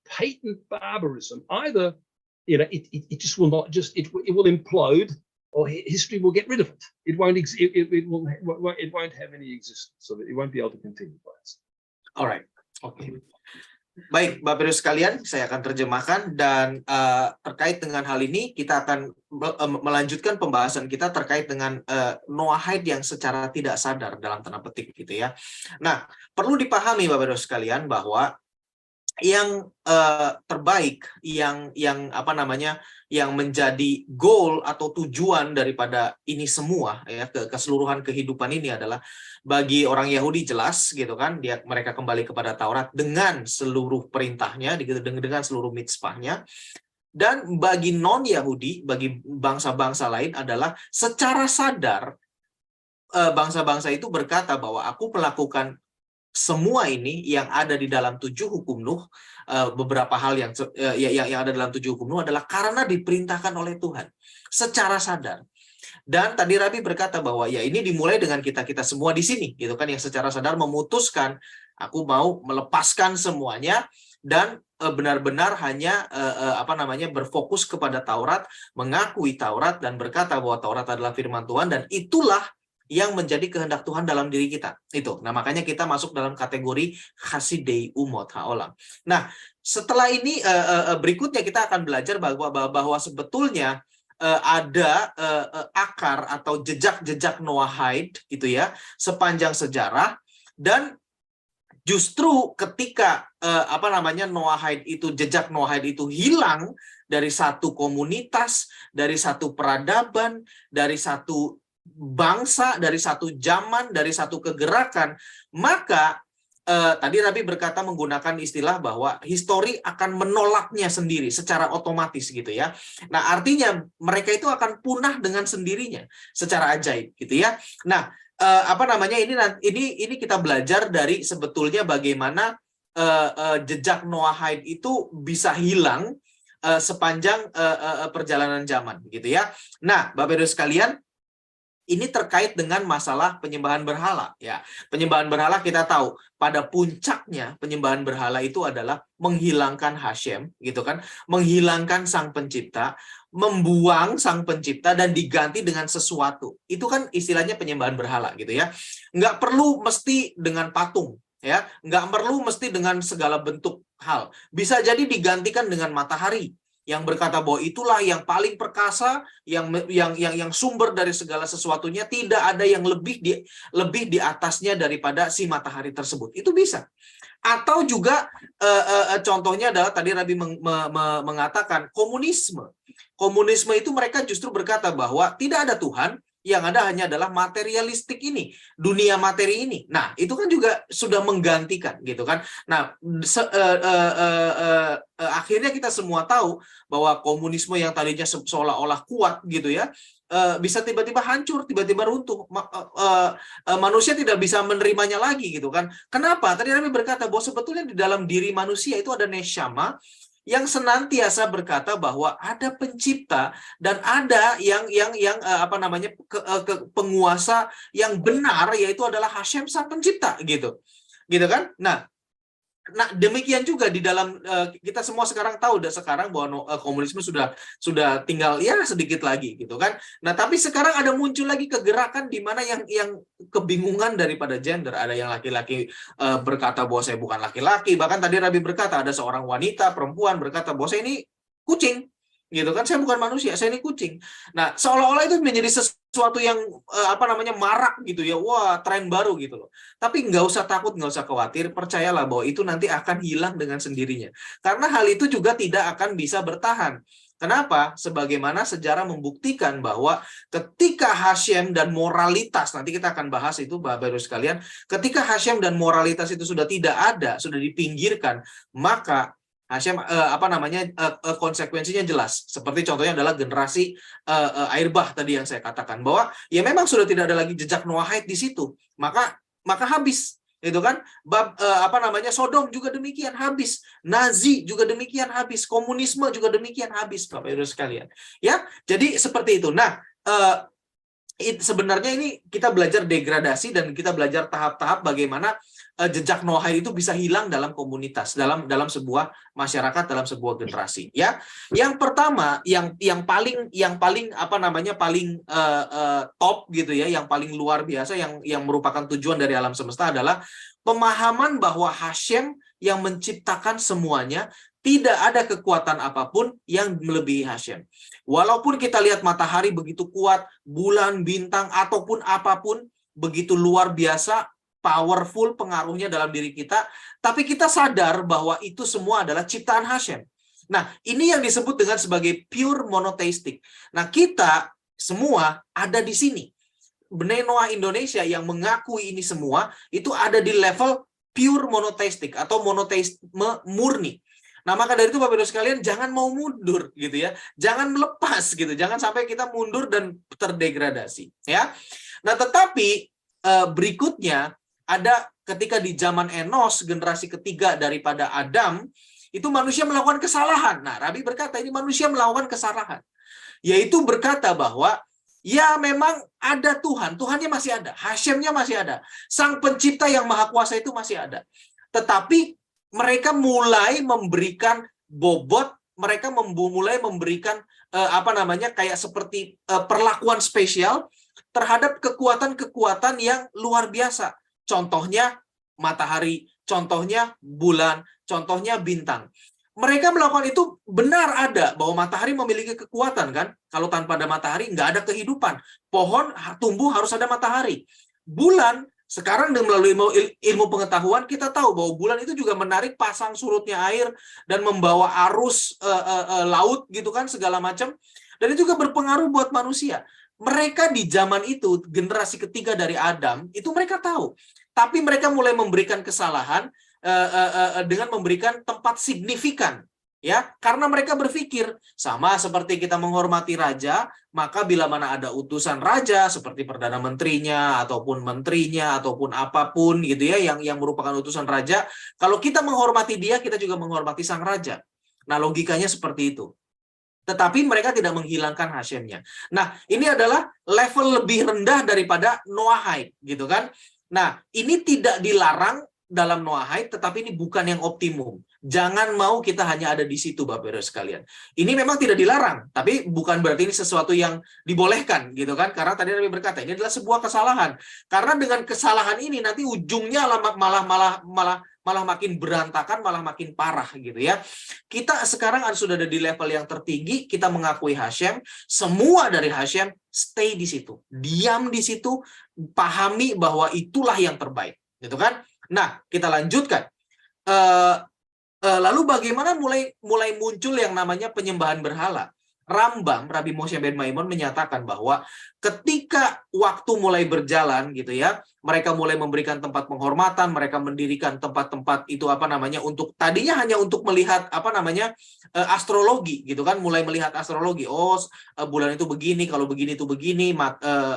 patent barbarism, either it just will not it will implode, or history will get rid of it. It won't have any existence, so it won't be able to continue. Alright, oke. Baik, Bapak Ibu sekalian, saya akan terjemahkan, dan terkait dengan hal ini kita akan melanjutkan pembahasan kita terkait dengan Noahide yang secara tidak sadar, dalam tanda petik gitu ya. Nah, perlu dipahami Bapak Ibu sekalian bahwa yang terbaik, yang menjadi goal atau tujuan daripada ini semua ya, keseluruhan kehidupan ini adalah bagi orang Yahudi jelas gitu kan, mereka kembali kepada Taurat dengan seluruh perintahnya, dengan seluruh mitzvahnya. Dan bagi non-Yahudi, bagi bangsa-bangsa lain adalah secara sadar bangsa-bangsa itu berkata bahwa aku melakukan semua ini yang ada di dalam 7 hukum Nuh, beberapa hal yang ada dalam 7 hukum Nuh adalah karena diperintahkan oleh Tuhan secara sadar. Dan tadi Rabi berkata bahwa ya ini dimulai dengan kita semua di sini gitu kan, yang secara sadar memutuskan aku mau melepaskan semuanya dan benar-benar hanya berfokus kepada Taurat, mengakui Taurat dan berkata bahwa Taurat adalah firman Tuhan, dan itulah yang menjadi kehendak Tuhan dalam diri kita. Itu. Nah, makanya kita masuk dalam kategori Hasidei Umot Haolam. Nah, setelah ini berikutnya kita akan belajar bahwa sebetulnya ada akar atau jejak-jejak Noahide gitu ya, sepanjang sejarah, dan justru ketika jejak Noahide itu hilang dari satu komunitas, dari satu peradaban, dari satu bangsa, dari satu zaman, dari satu kegerakan, maka tadi Rabi berkata menggunakan istilah bahwa histori akan menolaknya sendiri secara otomatis gitu ya. Nah, artinya mereka itu akan punah dengan sendirinya secara ajaib gitu ya. Nah, ini kita belajar dari sebetulnya bagaimana jejak Noahide itu bisa hilang sepanjang perjalanan zaman gitu ya. Nah, Bapak Ibu sekalian, ini terkait dengan masalah penyembahan berhala ya. Penyembahan berhala kita tahu pada puncaknya penyembahan berhala itu adalah menghilangkan Hashem gitu kan, menghilangkan Sang Pencipta, membuang Sang Pencipta dan diganti dengan sesuatu. Itu kan istilahnya penyembahan berhala gitu ya. Nggak perlu mesti dengan patung ya, nggak perlu mesti dengan segala bentuk hal. Bisa jadi digantikan dengan matahari yang berkata bahwa itulah yang paling perkasa, yang sumber dari segala sesuatunya, tidak ada yang lebih di atasnya daripada si matahari tersebut. Itu bisa. Atau juga contohnya adalah tadi Rabi mengatakan komunisme. Komunisme itu mereka justru berkata bahwa tidak ada Tuhan, yang ada hanya adalah materialistik ini, dunia materi ini. Nah, itu kan juga sudah menggantikan gitu kan. Nah, akhirnya kita semua tahu bahwa komunisme yang tadinya seolah-olah kuat gitu ya, bisa tiba-tiba hancur, tiba-tiba runtuh. Manusia tidak bisa menerimanya lagi gitu kan. Kenapa? Tadi Nabi berkata bahwa sebetulnya di dalam diri manusia itu ada neshama yang senantiasa berkata bahwa ada pencipta dan ada penguasa yang benar, yaitu adalah Hashem Sang Pencipta gitu kan. Nah, demikian juga di dalam kita semua sekarang tahu sekarang bahwa komunisme sudah tinggal ya sedikit lagi gitu kan. Nah, tapi sekarang ada muncul lagi kegerakan di mana yang kebingungan daripada gender. Ada yang laki-laki berkata bahwa saya bukan laki-laki. Bahkan tadi Rabi berkata ada seorang wanita perempuan berkata bahwa saya ini kucing gitu kan, saya bukan manusia, saya ini kucing. Nah, seolah-olah itu menjadi sesuatu yang marak gitu ya, wah tren baru gitu loh. Tapi nggak usah takut, nggak usah khawatir, percayalah bahwa itu nanti akan hilang dengan sendirinya. Karena hal itu juga tidak akan bisa bertahan. Kenapa? Sebagaimana sejarah membuktikan bahwa ketika Hashem dan moralitas, nanti kita akan bahas itu Bapak Ibu sekalian, ketika Hashem dan moralitas itu sudah tidak ada, sudah dipinggirkan, maka Hashem konsekuensinya jelas. Seperti contohnya adalah generasi air bah tadi yang saya katakan, bahwa ya memang sudah tidak ada lagi jejak Noahide di situ. Maka habis, itu kan. Sodom juga demikian habis, Nazi juga demikian habis, komunisme juga demikian habis, Bapak Ibu sekalian. Ya, jadi seperti itu. Nah, sebenarnya ini kita belajar degradasi dan kita belajar tahap-tahap bagaimana jejak Noahide itu bisa hilang dalam komunitas, dalam sebuah masyarakat, dalam sebuah generasi. Ya, yang pertama, yang paling top gitu ya, yang paling luar biasa, yang merupakan tujuan dari alam semesta adalah pemahaman bahwa Hashem yang menciptakan semuanya, tidak ada kekuatan apapun yang melebihi Hashem. Walaupun kita lihat matahari begitu kuat, bulan, bintang, ataupun apapun begitu luar biasa, powerful pengaruhnya dalam diri kita, tapi kita sadar bahwa itu semua adalah ciptaan Hashem. Nah, ini yang disebut dengan sebagai pure monotheistic. Nah, kita semua ada di sini. Bnei Noah Indonesia yang mengakui ini semua, itu ada di level pure monotheistic atau monotheisme murni. Nah, maka dari itu Bapak Ibu sekalian, jangan mau mundur gitu ya. Jangan melepas gitu. Jangan sampai kita mundur dan terdegradasi, ya. Nah, tetapi berikutnya ada ketika di zaman Enos, generasi ketiga daripada Adam, itu manusia melakukan kesalahan. Nah, Rabi berkata ini manusia melakukan kesalahan. Yaitu berkata bahwa ya memang ada Tuhan, Tuhannya masih ada, Hashemnya masih ada, Sang Pencipta yang Maha Kuasa itu masih ada. Tetapi mereka mulai memberikan bobot, mereka mulai memberikan kayak seperti perlakuan spesial terhadap kekuatan-kekuatan yang luar biasa. Contohnya matahari, contohnya bulan, contohnya bintang. Mereka melakukan itu benar ada, bahwa matahari memiliki kekuatan kan. Kalau tanpa ada matahari nggak ada kehidupan. Pohon tumbuh harus ada matahari. Bulan, sekarang melalui ilmu pengetahuan kita tahu bahwa bulan itu juga menarik pasang surutnya air dan membawa arus laut gitu kan, segala macam. Dan itu juga berpengaruh buat manusia. Mereka di zaman itu, generasi ketiga dari Adam, itu mereka tahu. Tapi mereka mulai memberikan kesalahan dengan memberikan tempat signifikan, ya, karena mereka berpikir sama seperti kita menghormati raja, maka bila mana ada utusan raja seperti perdana menterinya ataupun menterinya ataupun apapun gitu ya, yang merupakan utusan raja, kalau kita menghormati dia, kita juga menghormati sang raja. Nah, logikanya seperti itu. Tetapi mereka tidak menghilangkan Hashemnya. Nah, ini adalah level lebih rendah daripada Noahide, gitu kan? Nah, ini tidak dilarang dalam Noahide, tetapi ini bukan yang optimum. Jangan mau kita hanya ada di situ, Bapak Ibu sekalian. Ini memang tidak dilarang, tapi bukan berarti ini sesuatu yang dibolehkan, gitu kan? Karena tadi Nabi berkata ini adalah sebuah kesalahan. Karena dengan kesalahan ini nanti ujungnya malah makin berantakan, malah makin parah, gitu ya. Kita sekarang sudah ada di level yang tertinggi, kita mengakui Hashem, semua dari Hashem, stay di situ, diam di situ, pahami bahwa itulah yang terbaik, gitu kan? Nah, kita lanjutkan. Lalu bagaimana mulai muncul yang namanya penyembahan berhala? Rambam, Rabbi Moshe ben Maimon menyatakan bahwa ketika waktu mulai berjalan gitu ya, mereka mulai memberikan tempat penghormatan, mereka mendirikan tempat-tempat itu untuk tadinya hanya untuk melihat astrologi gitu kan, mulai melihat astrologi. Oh, bulan itu begini, kalau begini itu begini,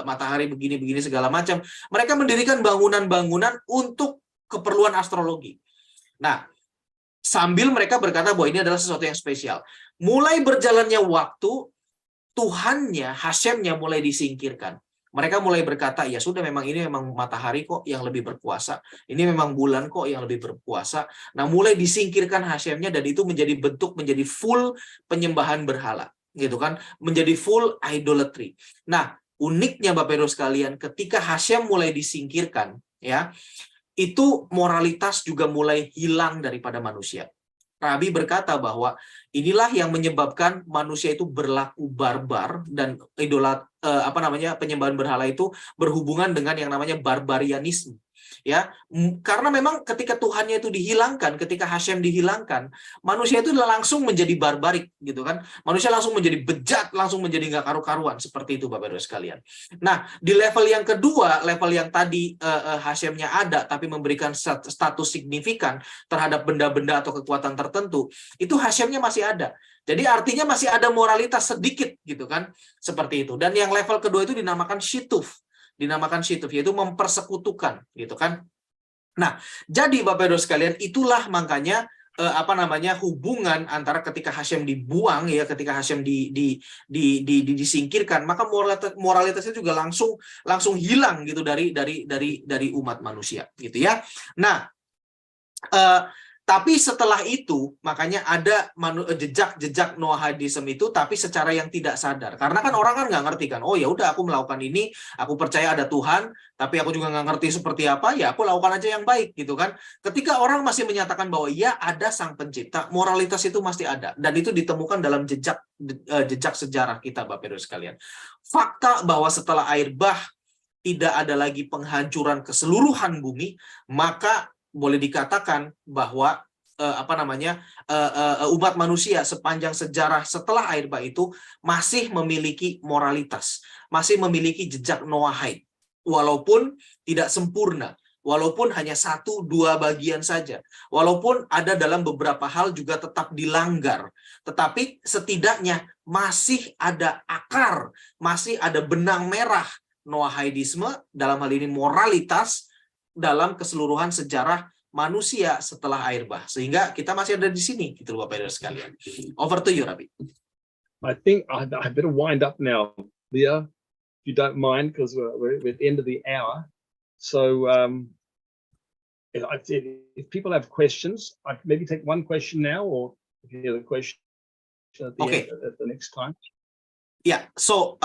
matahari begini segala macam. Mereka mendirikan bangunan-bangunan untuk keperluan astrologi. Nah, sambil mereka berkata bahwa ini adalah sesuatu yang spesial. Mulai berjalannya waktu, Tuhannya, Hashemnya mulai disingkirkan. Mereka mulai berkata, ya sudah, memang ini memang matahari kok yang lebih berkuasa. Ini memang bulan kok yang lebih berkuasa. Nah, mulai disingkirkan Hashemnya, dan itu menjadi full penyembahan berhala. Gitu kan? Menjadi full idolatry. Nah, uniknya Bapak Ibu sekalian, ketika Hashem mulai disingkirkan, ya, itu moralitas juga mulai hilang daripada manusia. Rabi berkata bahwa inilah yang menyebabkan manusia itu berlaku barbar dan penyembahan berhala itu berhubungan dengan yang namanya barbarianisme. Ya, karena memang ketika Tuhannya itu dihilangkan, ketika Hashem dihilangkan, manusia itu langsung menjadi barbarik gitu kan. Manusia langsung menjadi bejat, langsung menjadi nggak karu-karuan seperti itu Bapak Ibu sekalian. Nah, di level yang kedua, level yang tadi Hashemnya ada tapi memberikan status signifikan terhadap benda-benda atau kekuatan tertentu, itu Hashemnya masih ada. Jadi artinya masih ada moralitas sedikit gitu kan, seperti itu. Dan yang level kedua itu dinamakan shituf, yaitu mempersekutukan gitu kan. Nah, jadi Bapak Ibu sekalian, itulah makanya hubungan antara ketika Hashem dibuang ya, ketika Hashem disingkirkan, maka moralitasnya juga langsung hilang gitu dari umat manusia gitu ya. Nah, tapi setelah itu, makanya ada jejak Noahidism itu, tapi secara yang tidak sadar. Karena kan orang kan nggak ngerti kan, oh ya udah aku melakukan ini, aku percaya ada Tuhan, tapi aku juga nggak ngerti seperti apa, ya aku lakukan aja yang baik gitu kan. Ketika orang masih menyatakan bahwa ya ada Sang Pencipta, moralitas itu masih ada, dan itu ditemukan dalam jejak sejarah kita Bapak Ibu sekalian. Fakta bahwa setelah air bah tidak ada lagi penghancuran keseluruhan bumi, maka boleh dikatakan bahwa umat manusia sepanjang sejarah setelah air bah itu masih memiliki moralitas, masih memiliki jejak Noahide, walaupun tidak sempurna, walaupun hanya 1-2 bagian saja, walaupun ada dalam beberapa hal juga tetap dilanggar, tetapi setidaknya masih ada akar, masih ada benang merah Noahidisme, dalam hal ini moralitas, dalam keseluruhan sejarah manusia setelah air bah, sehingga kita masih ada di sini gitu loh Bapak Ibu sekalian. Over to you, Rabi. I think I better wind up now, Leah, if you don't mind, because we're at the end of the hour. So if people have questions, I'd maybe take one question now, or if you have a question at the end, at the next time. Yeah. So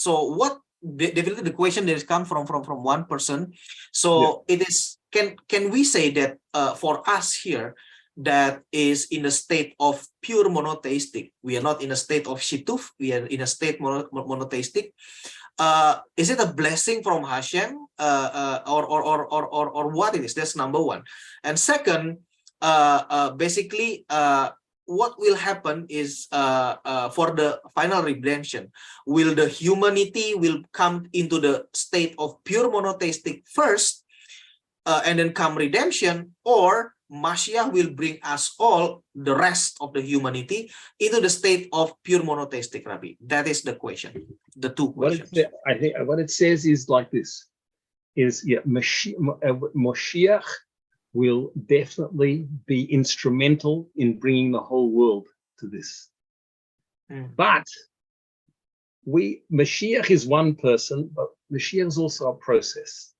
what definitely the question that is come from one person. So yeah. It is, can we say that for us here, that is in a state of pure monotheistic, we are not in a state of shituf, we are in a state monotheistic. Is it a blessing from Hashem, or what it is? That's number one. And second, basically, what will happen is for the final redemption, will the humanity will come into the state of pure monotheistic first, and then come redemption, or Mashiach will bring us all, the rest of the humanity, into the state of pure monotheistic, Rabbi? That is the question. The two questions. I think what it says is like this: is Mashiach will definitely be instrumental in bringing the whole world to this. But Mashiach is one person, but Mashiach is also a process,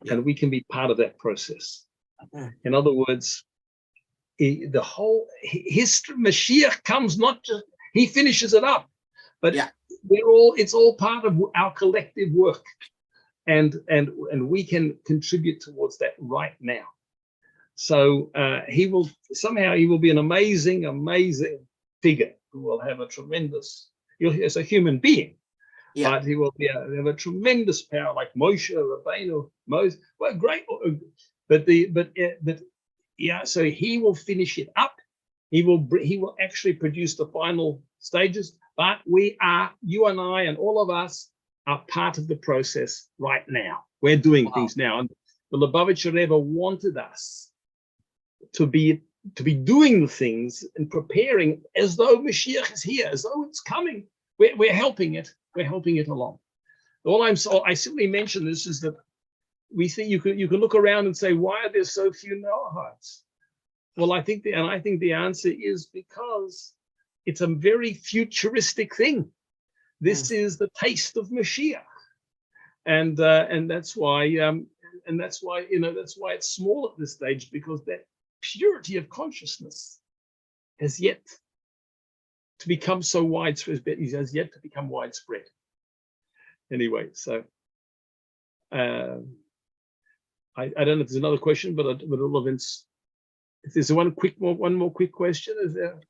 and we can be part of that process. In other words, the whole history, Mashiach comes not just, he finishes it up, but it's all part of our collective work, and we can contribute towards that right now. So he will be an amazing figure who will have a tremendous, as a human being, but he will have a tremendous power, like Moshe, Rabbeinu, Moses. Well, great, so he will finish it up. He will actually produce the final stages. But you and I and all of us are part of the process right now. We're doing things now, and the Lubavitcher Rebbe wanted us to be doing the things and preparing as though Mashiach is here, as though it's coming. We're helping it. We're helping it along. I simply mention this is that we think you can look around and say, why are there so few Noahides? Well, I think the answer is because it's a very futuristic thing. This is the taste of Mashiach, and that's why that's why it's small at this stage, because that purity of consciousness has yet to become so widespread. Has yet to become widespread. Anyway, so I don't know if there's another question, but at all events, If there's one more quick question, is there?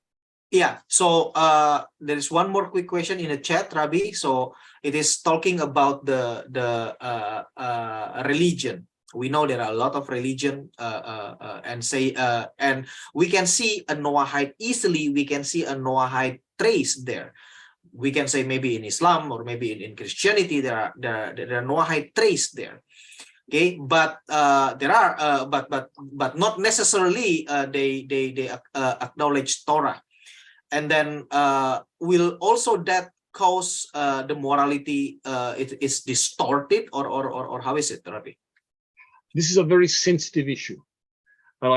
Yeah, so there is one more quick question in the chat, Rabbi. So it is talking about the religion. We know there are a lot of religion, and we can see a Noahide easily. We can see a Noahide trace there. We can say maybe in Islam or maybe in Christianity there are Noahide trace there. Okay, but there are but not necessarily they acknowledge Torah. And then will also that cause the morality it is distorted, or how is it, Rabbi? This is a very sensitive issue, and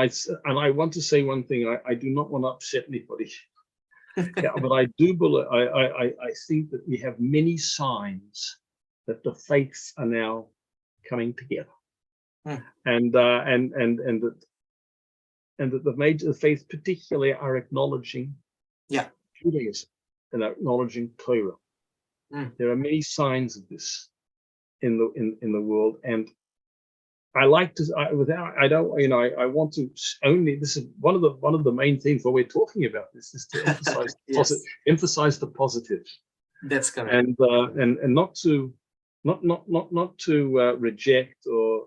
I want to say one thing. I do not want to upset anybody. Yeah, but I do believe I think that we have many signs that the faiths are now coming together, and that the major faiths particularly are acknowledging Judaism and acknowledging Torah. There are many signs of this in the world, and I like to. I want to only. This is one of the main things what we're talking about. This is to emphasize emphasize the positive. That's correct. And not to reject or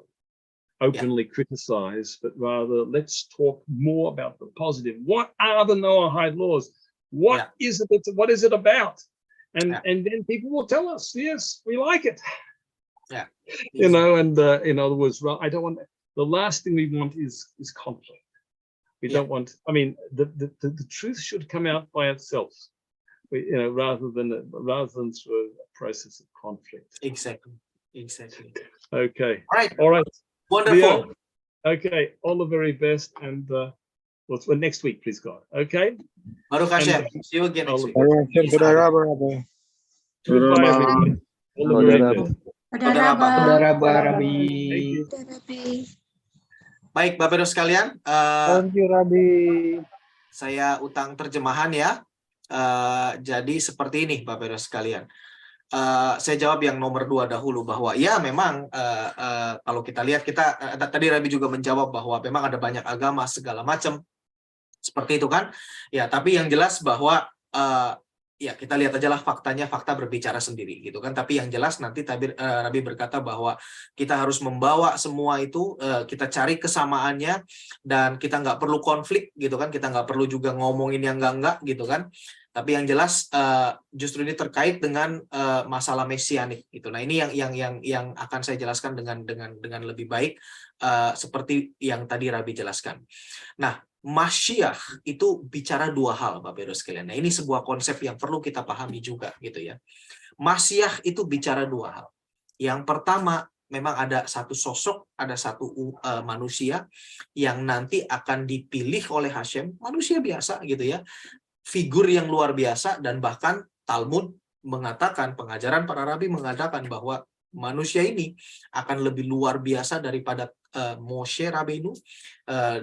openly criticize, but rather let's talk more about the positive. What are the Noahide laws? What is it? What is it about? And then people will tell us, yes, we like it. Yeah. And in other words, I don't want. The last thing we want is conflict. We don't want. I mean, the truth should come out by itself, rather than through a process of conflict. Exactly. Okay. All right. Wonderful. Leo, okay. All the very best, and next week, please God. Okay. Baruch Hashem. See you again next week. Goodbye, everybody. All the very best. Baik, Bapak Ibu sekalian, Thank you, Rabbi. saya utang terjemahan ya. Jadi seperti ini, Bapak Ibu sekalian. Saya jawab yang nomor 2 dahulu, bahwa ya memang kalau kita lihat, tadi Rabbi juga menjawab bahwa memang ada banyak agama segala macam seperti itu kan. Ya, tapi yang jelas bahwa ya kita lihat aja lah faktanya, fakta berbicara sendiri gitu kan. Tapi yang jelas nanti Rabbi berkata bahwa kita harus membawa semua itu, kita cari kesamaannya, dan kita nggak perlu konflik gitu kan. Kita nggak perlu juga ngomongin yang enggak gitu kan. Tapi yang jelas justru ini terkait dengan masalah mesianik gitu. Nah, ini yang akan saya jelaskan dengan lebih baik, seperti yang tadi Rabbi jelaskan. Nah, Masyiah itu bicara 2 hal, Bapak Ibu sekalian. Nah, ini sebuah konsep yang perlu kita pahami juga gitu ya. Masyiah itu bicara 2 hal. Yang pertama, memang ada satu sosok, ada satu manusia yang nanti akan dipilih oleh Hashem, manusia biasa gitu ya. Figur yang luar biasa, dan bahkan Talmud mengatakan, pengajaran para rabi mengatakan bahwa manusia ini akan lebih luar biasa daripada Moshe Rabbeinu,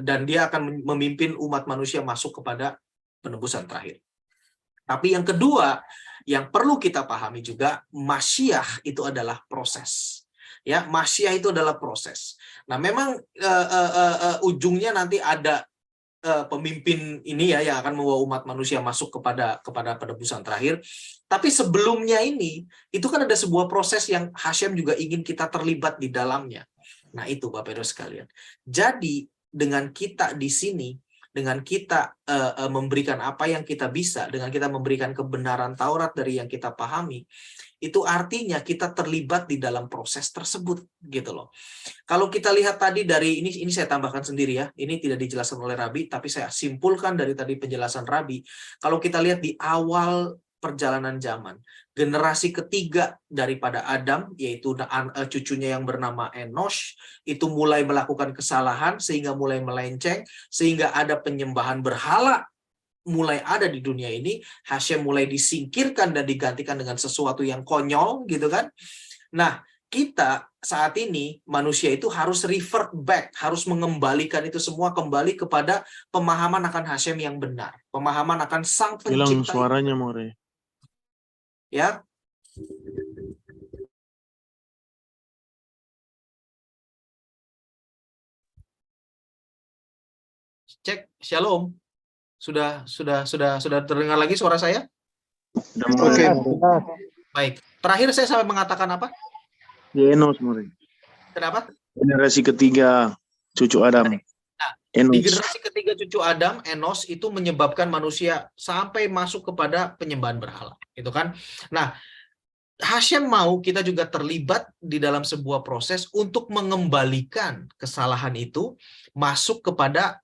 dan dia akan memimpin umat manusia masuk kepada penebusan terakhir. Tapi yang kedua, yang perlu kita pahami juga, Masyiah itu adalah proses. Ya, Masyiah itu adalah proses. Nah, memang ujungnya nanti ada pemimpin ini ya yang akan membawa umat manusia masuk kepada penebusan terakhir. Tapi sebelumnya ini, itu kan ada sebuah proses yang Hashem juga ingin kita terlibat di dalamnya. Nah, itu Bapak Ibu sekalian. Jadi dengan kita di sini, dengan kita memberikan apa yang kita bisa, dengan kita memberikan kebenaran Taurat dari yang kita pahami, itu artinya kita terlibat di dalam proses tersebut gitu loh. Kalau kita lihat tadi dari ini saya tambahkan sendiri ya. Ini tidak dijelaskan oleh Rabbi, tapi saya simpulkan dari tadi penjelasan Rabbi. Kalau kita lihat di awal perjalanan zaman, generasi ketiga daripada Adam, yaitu cucunya yang bernama Enosh, itu mulai melakukan kesalahan sehingga mulai melenceng, sehingga ada penyembahan berhala mulai ada di dunia ini. Hashem mulai disingkirkan dan digantikan dengan sesuatu yang konyol gitu kan. Nah, kita saat ini manusia itu harus revert back, harus mengembalikan itu semua kembali kepada pemahaman akan Hashem yang benar, pemahaman akan Sang Pencipta. Hilang suaranya, More. Ya. cek. Shalom. Sudah terdengar lagi suara saya? Oke. Baik. Terakhir saya sampai mengatakan apa? Enos more. Kenapa? Generasi ketiga cucu Adam. Nah, di Enos. generasi ketiga cucu Adam, Enos itu menyebabkan manusia sampai masuk kepada penyembahan berhala, gitu kan? Nah, Hashem mau kita juga terlibat di dalam sebuah proses untuk mengembalikan kesalahan itu masuk kepada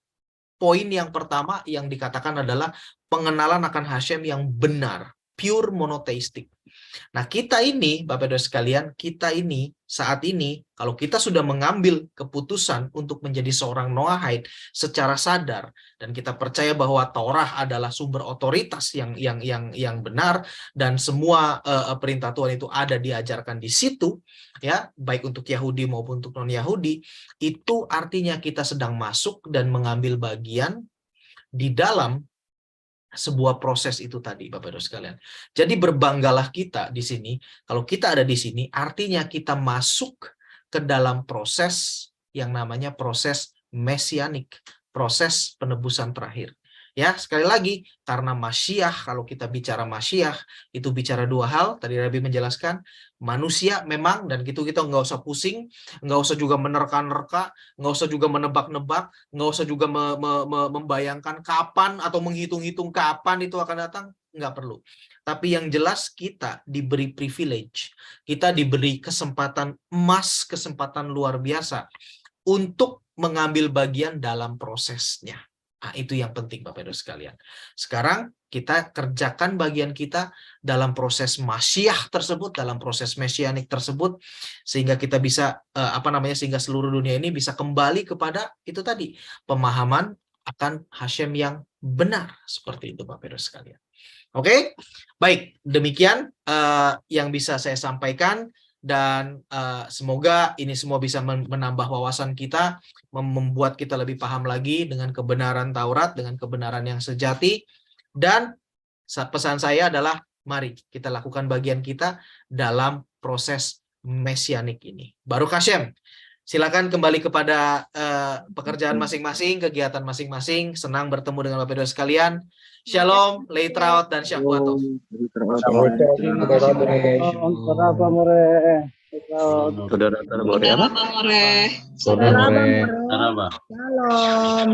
poin yang pertama yang dikatakan adalah pengenalan akan Hashem yang benar, pure monotheistic. Nah, kita ini, Bapak Ibu sekalian, kita ini saat ini, kalau kita sudah mengambil keputusan untuk menjadi seorang Noahide secara sadar, dan kita percaya bahwa Torah adalah sumber otoritas yang benar, dan semua perintah Tuhan itu ada diajarkan di situ, ya, baik untuk Yahudi maupun untuk non-Yahudi, itu artinya kita sedang masuk dan mengambil bagian di dalam sebuah proses itu tadi, Bapak Ibu sekalian. Jadi berbanggalah kita di sini, kalau kita ada di sini, artinya kita masuk ke dalam proses yang namanya proses mesianik, proses penebusan terakhir. Ya, sekali lagi, karena Masyiah, kalau kita bicara Masyiah, itu bicara dua hal, tadi Rabbi menjelaskan, manusia memang, dan gitu kita nggak usah pusing, nggak usah juga menerka-nerka, nggak usah juga menebak-nebak, nggak usah juga membayangkan kapan atau menghitung-hitung kapan itu akan datang, nggak perlu. Tapi yang jelas kita diberi privilege, kita diberi kesempatan emas, kesempatan luar biasa untuk mengambil bagian dalam prosesnya. Nah, itu yang penting Bapak Ibu sekalian. Sekarang kita kerjakan bagian kita dalam proses Masyiah tersebut, dalam proses mesianik tersebut, sehingga kita bisa sehingga seluruh dunia ini bisa kembali kepada itu tadi, pemahaman akan Hashem yang benar, seperti itu Bapak Ibu sekalian. Oke, baik, demikian yang bisa saya sampaikan. Dan semoga ini semua bisa menambah wawasan kita, membuat kita lebih paham lagi dengan kebenaran Taurat, dengan kebenaran yang sejati. Dan pesan saya adalah, mari kita lakukan bagian kita dalam proses mesianik ini. Baruch Hashem. Silakan kembali kepada pekerjaan masing-masing, kegiatan masing-masing. Senang bertemu dengan Bapak Ibu sekalian. Shalom, Leitraut, dan Syakwatov. Saudara-saudara more apa? Saudara More. Saudara More. Shalom.